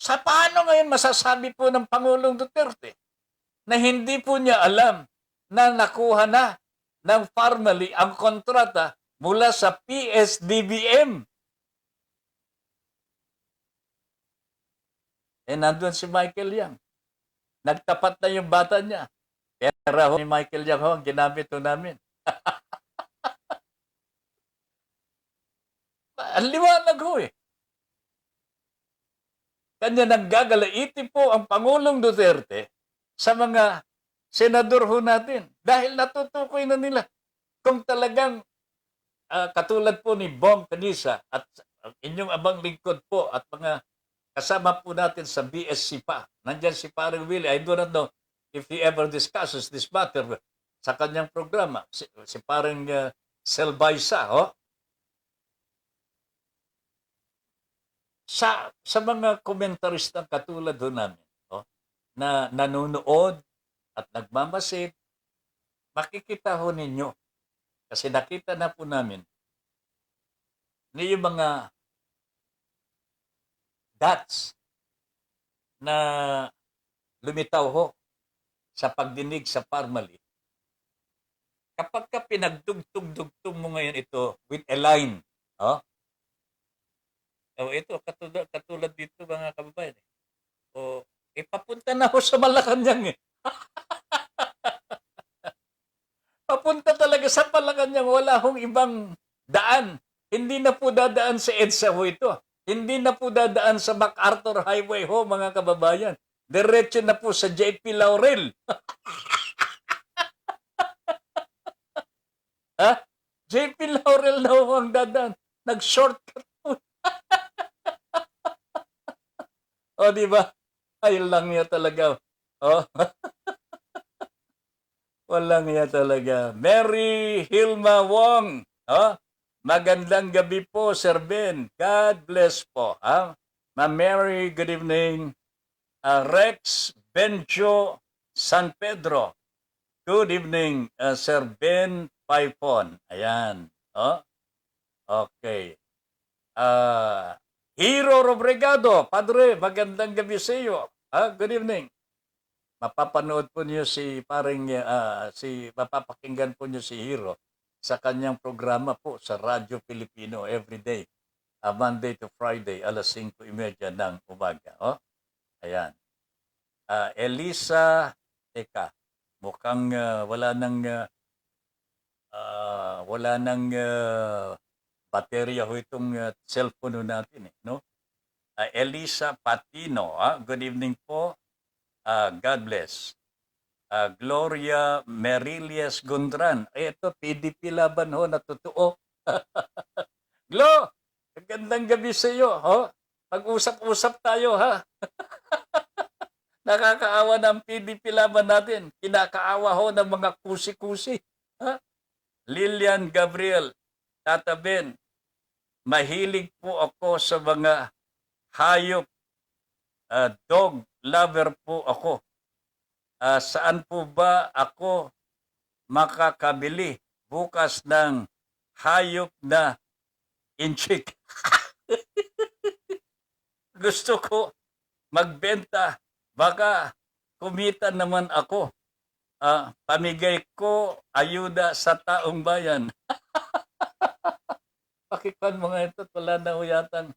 Speaker 2: Sa paano ngayon masasabi po ng Pangulong Duterte na hindi po niya alam na nakuha na ng family ang kontrata mula sa PSDBM? Nandun si Michael Yang. Nagtapat na yung bata niya. Pera ho ni Michael Yang ho ang ginamit ho namin. Ang liwanag ho eh. Kanya nanggagalaiti po ang Pangulong Duterte sa mga senador ho natin. Dahil natutukoy na nila. Kung talagang katulad po ni Bong Tenisa at inyong abang lingkod po at mga kasama po natin sa BSC pa. Nandyan si Parang Willie. I do not know if he ever discusses this matter sa kanyang programa. Si Parang Selbaysa, Sa mga komentaristang katulad ho namin, na nanonood at nagmamasid, makikita ho ninyo, kasi nakita na po namin, na yung mga dots na lumitaw ho sa pagdinig sa family. Kapag ka pinagdugtong-dugtong mo ngayon ito with a line, ito, katulad dito mga kababayan. Papunta na ho sa Malacanang eh. Papunta talaga sa Malacanang. Wala hong ibang daan. Hindi na po dadaan sa EDSA ho ito. Hindi na po dadaan sa MacArthur Highway ho mga kababayan. Diretso na po sa JP Laurel. Ha? JP Laurel na ho ang dadan. Nag-shortcut po. O, di ba? Ay, lang niya talaga. Oh, walang niya talaga. Mary Hilma Wong. Oh, magandang gabi po, Sir Ben. God bless po. Ha? Ma'am Mary, good evening. Rex Benjo San Pedro. Good evening, Sir Ben Paipon. Ayan. Oh, okay. Hero Robregado, Padre, magandang gabi sa iyo. Good evening. Mapapanood po niyo mapapakinggan po niyo si Hero sa kanyang programa po sa Radyo Pilipino everyday, Monday to Friday, alas 5:30 ng umaga. Oh, ayan. Elisa, teka, mukhang wala nang baterya ho itong cellphone natin, no? Elisa Patino, good evening po. God bless. Gloria Merilias Gondran. Ito, PDP laban ho, na totoo. Glo, magandang gabi sa iyo. Ho? Pag-usap-usap tayo, ha? Nakakaawa ng PDP laban natin. Kinakaawa ho ng mga kusi-kusi. Ha? Lilian Gabriel, Tata Ben, mahilig po ako sa mga hayop. Dog lover po ako. Saan po ba ako makakabili bukas ng hayop na inchik? Gusto ko magbenta. Baka kumita naman ako. Pamigay ko ayuda sa taong bayan. Pakikuan mga ito, wala na ho yatang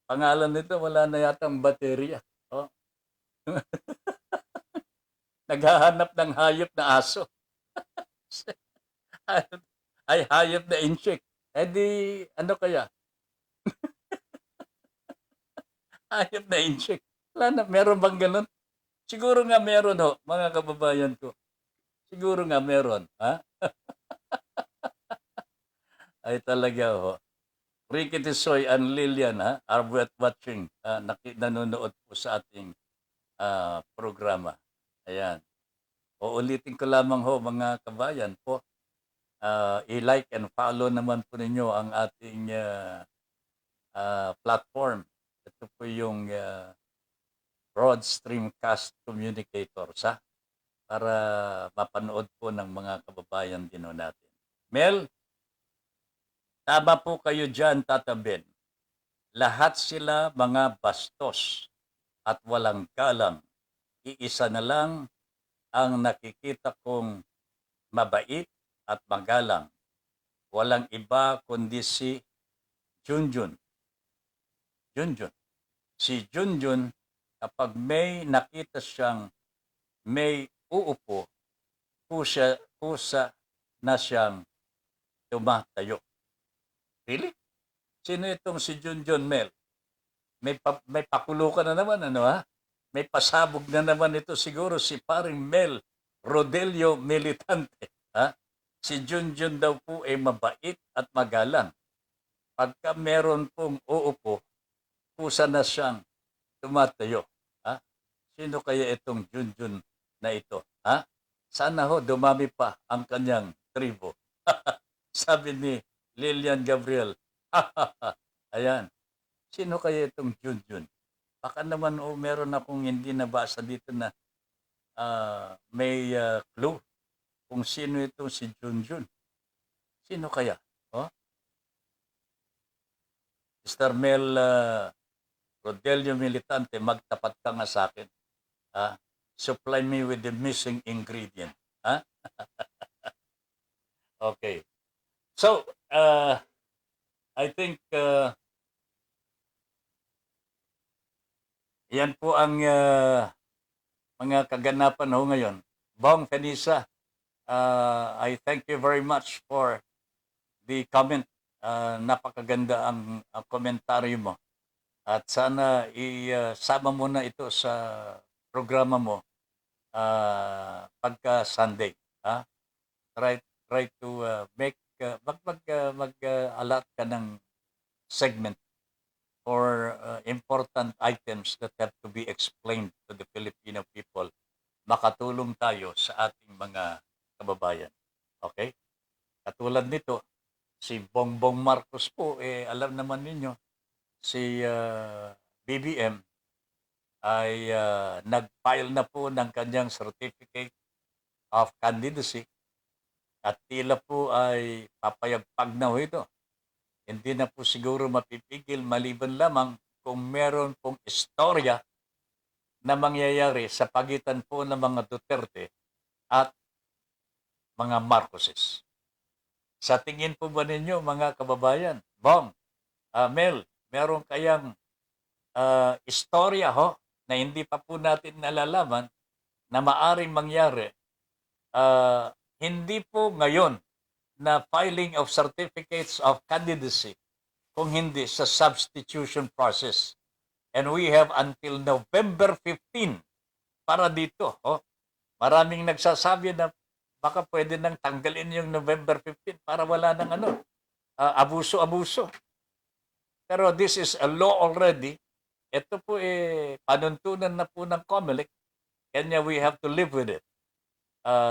Speaker 2: pangalan nito, wala na yatang baterya. Oh. Naghahanap ng hayop na aso. Ay, hayop na inchik. Eh di, ano kaya? Hayop na inchik. Wala na, meron bang ganun? Siguro nga meron ho, mga kababayan ko. Siguro nga meron. Ha? Ay talaga ho. Ricky Tisoy and Lilian are worth watching. Nanonood po sa ating programa. Ayan. Uulitin ko lamang ho mga kabayan po. I-like and follow naman po ninyo ang ating platform. Ito po yung Broad Streamcast Communicators para mapanood po ng mga kababayan din natin. Mel, tama po kayo dyan, Tata Ben. Lahat sila mga bastos at walang galang. Iisa na lang ang nakikita kong mabait at magalang. Walang iba kundi si Junjun. Junjun. Si Junjun, kapag may nakita siyang may uupo, kusa na siyang tumatayo. Really? Sino itong si Junjun, Mel? May pakulo ka na naman, ano ha? May pasabog na naman ito siguro si paring Mel Rodelio Militante. Ha? Si Junjun daw po ay mabait at magalang. Pagka meron pong uupo, kusa na siyang tumatayo. Ha? Sino kaya itong Junjun na ito? Ha? Sana ho dumami pa ang kanyang tribo. Sabi ni Lilian Gabriel. Ayan. Sino kaya itong Junjun? Baka naman meron akong hindi nabasa dito na may clue kung sino itong si Junjun. Sino kaya? Oh? Mr. Mel Rodelio Militante, magtapat ka nga sa akin. Supply me with the missing ingredient. Okay. So, I think yan po ang mga kaganapan ho ngayon. Bong Fenisa, I thank you very much for the comment. Napakaganda ang komentaryo mo. At sana isama mo na ito sa programa mo pagka Sunday. try to make allot ka ng segment or important items that have to be explained to the Filipino people. Makatulong tayo sa ating mga kababayan. Okay? Katulad nito, si Bongbong Marcos po, alam naman ninyo, si BBM ay nag-file na po ng kanyang certificate of candidacy at tila po ay papayagpag na ho ito. Hindi na po siguro mapipigil maliban lamang kung meron pong istorya na mangyayari sa pagitan po ng mga Duterte at mga Marcoses. Sa tingin po ba ninyo mga kababayan, Bong, Mel, meron kayang istorya ho na hindi pa po natin nalalaman na maaring mangyari hindi po ngayon na filing of certificates of candidacy kung hindi sa substitution process. And we have until November 15 para dito. Maraming nagsasabi na baka pwede nang tanggalin yung November 15 para wala nang abuso-abuso. Pero this is a law already. Ito po panuntunan na po ng COMELEC. Kanya we have to live with it.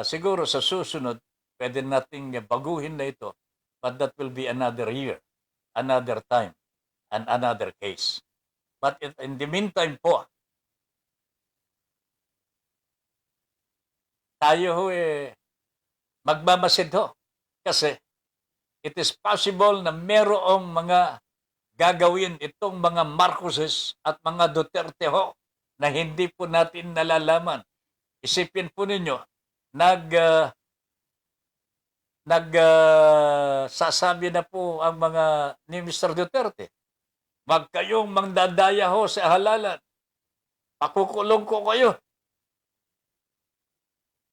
Speaker 2: Siguro sa susunod, pwede nating baguhin na ito. But that will be another year, another time, and another case. But in the meantime po, tayo ho magmamasid ho. Kasi it is possible na merong mga gagawin itong mga Marcoses at mga Duterte ho na hindi po natin nalalaman. Isipin po ninyo, sasabi na po ang mga ni Mr. Duterte, wag kayong mangdadaya ho sa halalan. Pakukulong ko kayo.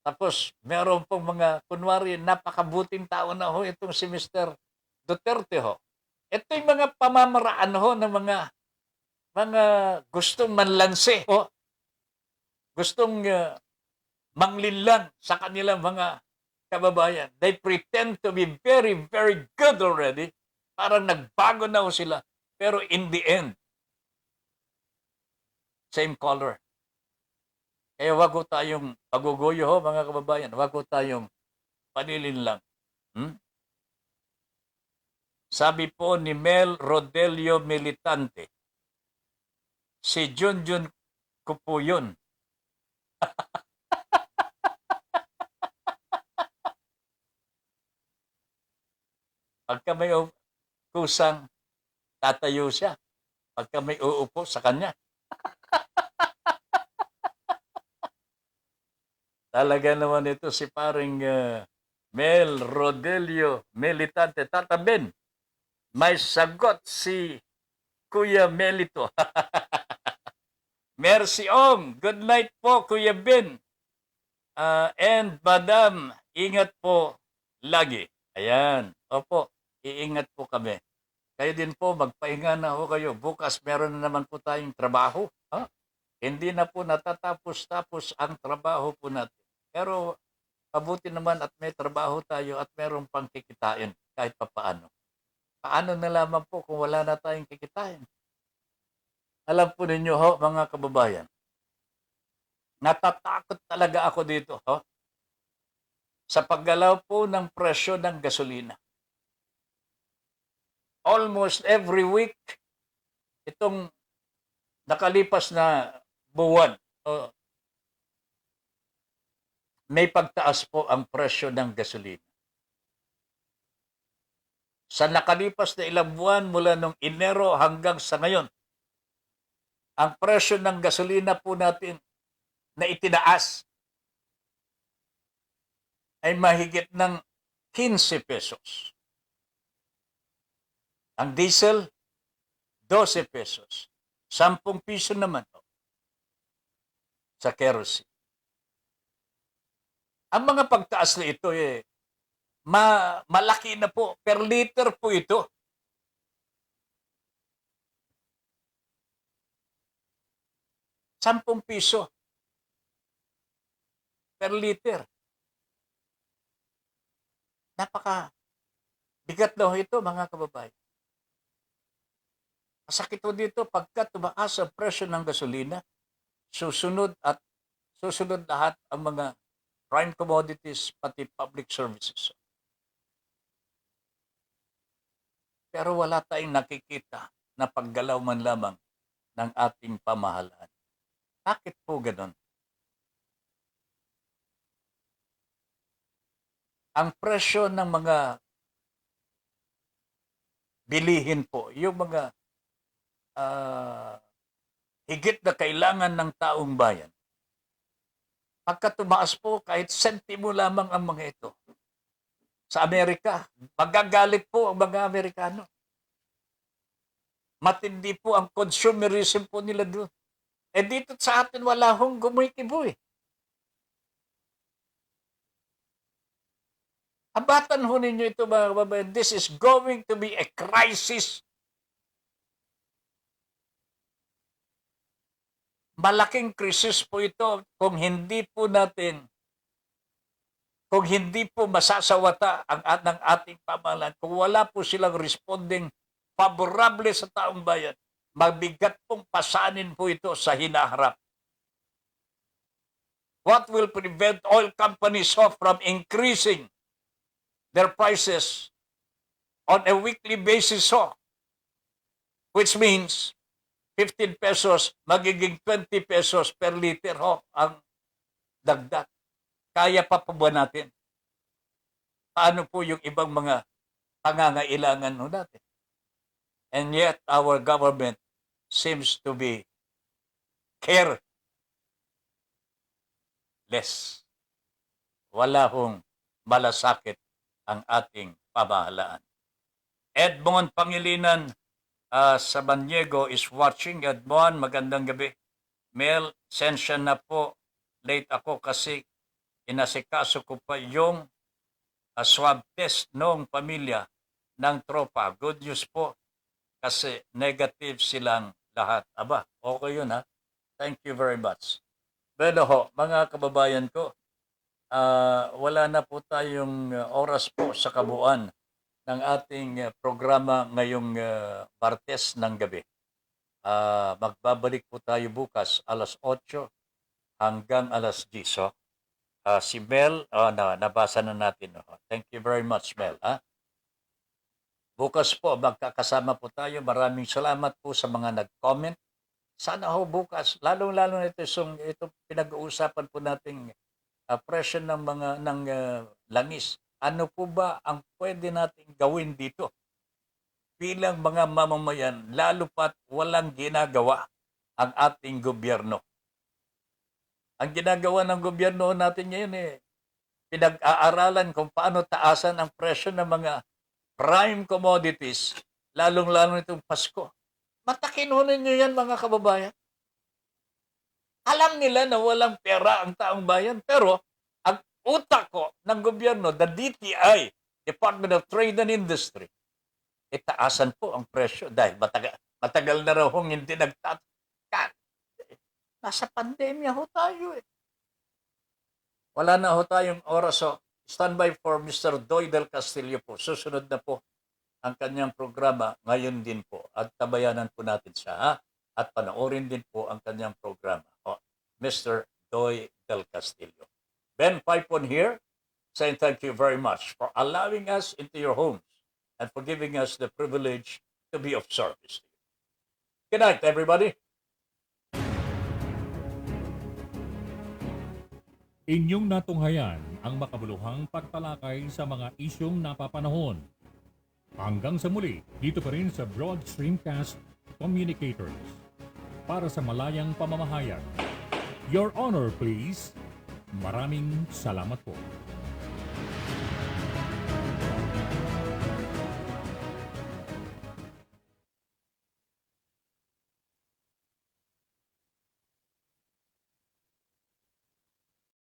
Speaker 2: Tapos, meron pong mga, kunwari, napakabuting tao na ho itong si Mr. Duterte ho. Ito yung mga pamamaraan ho ng mga gustong manlanse ho. Gustong manglinlang sa kanilang mga kababayan. They pretend to be very, very good already. Parang nagbago na ho sila. Pero in the end, same color. Kaya wag ko tayong paguguyo ho, mga kababayan. Wag ko tayong panilin lang. Sabi po ni Mel Rodelio Militante, si Junjun ko po yun. Pagka may kusang, tatayo siya. Pagka may uupo sa kanya. Talaga naman ito si paring Mel Rodelio Militante. Tata Ben, may sagot si Kuya Melito. Merci Ong. Good night po, Kuya Ben. And Madam, ingat po lagi. Ayan. Opo, iingat po kami. Kayo din po, magpahinga na ho kayo. Bukas meron na naman po tayong trabaho. Hindi na po natatapos-tapos ang trabaho po natin. Pero mabuti naman at may trabaho tayo at meron pang kikitain kahit papaano. Paano na lamang po kung wala na tayong kikitain? Alam po ninyo ho, mga kababayan, natatakot talaga ako dito sa paggalaw po ng presyo ng gasolina. Almost every week, itong nakalipas na buwan, may pagtaas po ang presyo ng gasolina. Sa nakalipas na ilang buwan mula noong Enero hanggang sa ngayon, ang presyo ng gasolina po natin na itinaas ay mahigit ng 15 pesos. Ang diesel, 12 pesos. 10 piso naman sa kerosene. Ang mga pagtaas na ito malaki na po. Per liter po ito. ₱10 per liter. Napaka bigat daw ito, mga kababayan. Masakit po dito pagka tumaas ang presyo ng gasolina, susunod lahat ang mga prime commodities, pati public services. Pero wala tayong nakikita na paggalaw man lamang ng ating pamahalaan. Bakit po ganon? Ang presyo ng mga bilihin po, yung mga higit na kailangan ng taong bayan, pagka tumaas po, kahit sentimo lamang ang mga ito, sa Amerika, magagalit po ang mga Amerikano. Matindi po ang consumerism po nila doon. Eh dito sa atin, wala hong gumikibo eh. Abatan ho ninyo ito, mga kababayan. This is going to be a crisis. Malaking krisis po ito kung hindi po masasawata ng ating pamahalaan, kung wala po silang responding favorable sa taong bayan, mabigat pong pasanin po ito sa hinaharap. What will prevent oil companies from increasing their prices on a weekly basis, which means 15 pesos magiging 20 pesos per liter ang dagdag. Kaya pa po ba natin? Paano po yung ibang mga pangangailangan natin? And yet, our government seems to be careless. Wala hong malasakit ang ating pamahalaan. Edmond Pangilinan sa Banyego is watching. Edmond, magandang gabi. Mel, sensya na po. Late ako kasi inasikaso ko pa yung swab test noong pamilya ng tropa. Good news po kasi negative silang lahat. Aba, okay yun ha. Thank you very much. Pero mga kababayan ko, wala na po tayong oras po sa kabuuan ng ating programa ngayong Martes ng gabi. Magbabalik po tayo bukas alas 8 hanggang alas 10. Si Mel, nabasa na natin. Thank you very much, Mel. Bukas po, magkakasama po tayo. Maraming salamat po sa mga nag-comment. Sana bukas, lalong-lalo na ito pinag-uusapan po nating presyo ng langis. Ano po ba ang pwede nating gawin dito bilang mga mamamayan, lalo pat walang ginagawa ang ating gobyerno? Ang ginagawa ng gobyerno natin ngayon pinag-aaralan kung paano taasan ang presyo ng mga prime commodities, lalong-lalo nitong Pasko. Matakinunin nyo yan, mga kababayan. Alam nila na walang pera ang taong bayan, pero ang utak ko ng gobyerno, the DTI, Department of Trade and Industry, taasan po ang presyo dahil matagal na raw hindi nagtatakan. Nasa pandemya tayo Wala na tayong oras. Stand by for Mr. Doy del Castillo po. Susunod na po ang kanyang programa ngayon din po. At tabayanan po natin siya. At panoorin din po ang kanyang programa. Mr. Doy del Castillo. Ben Pipon here, saying thank you very much for allowing us into your homes and for giving us the privilege to be of service. Good night, everybody.
Speaker 1: Inyong natunghayan ang makabuluhang pagtalakay sa mga isyong napapanahon. Hanggang sa muli, dito pa rin sa Broad Streamcast Communicators. Para sa malayang pamamahayag. Your Honor, please. Maraming salamat po.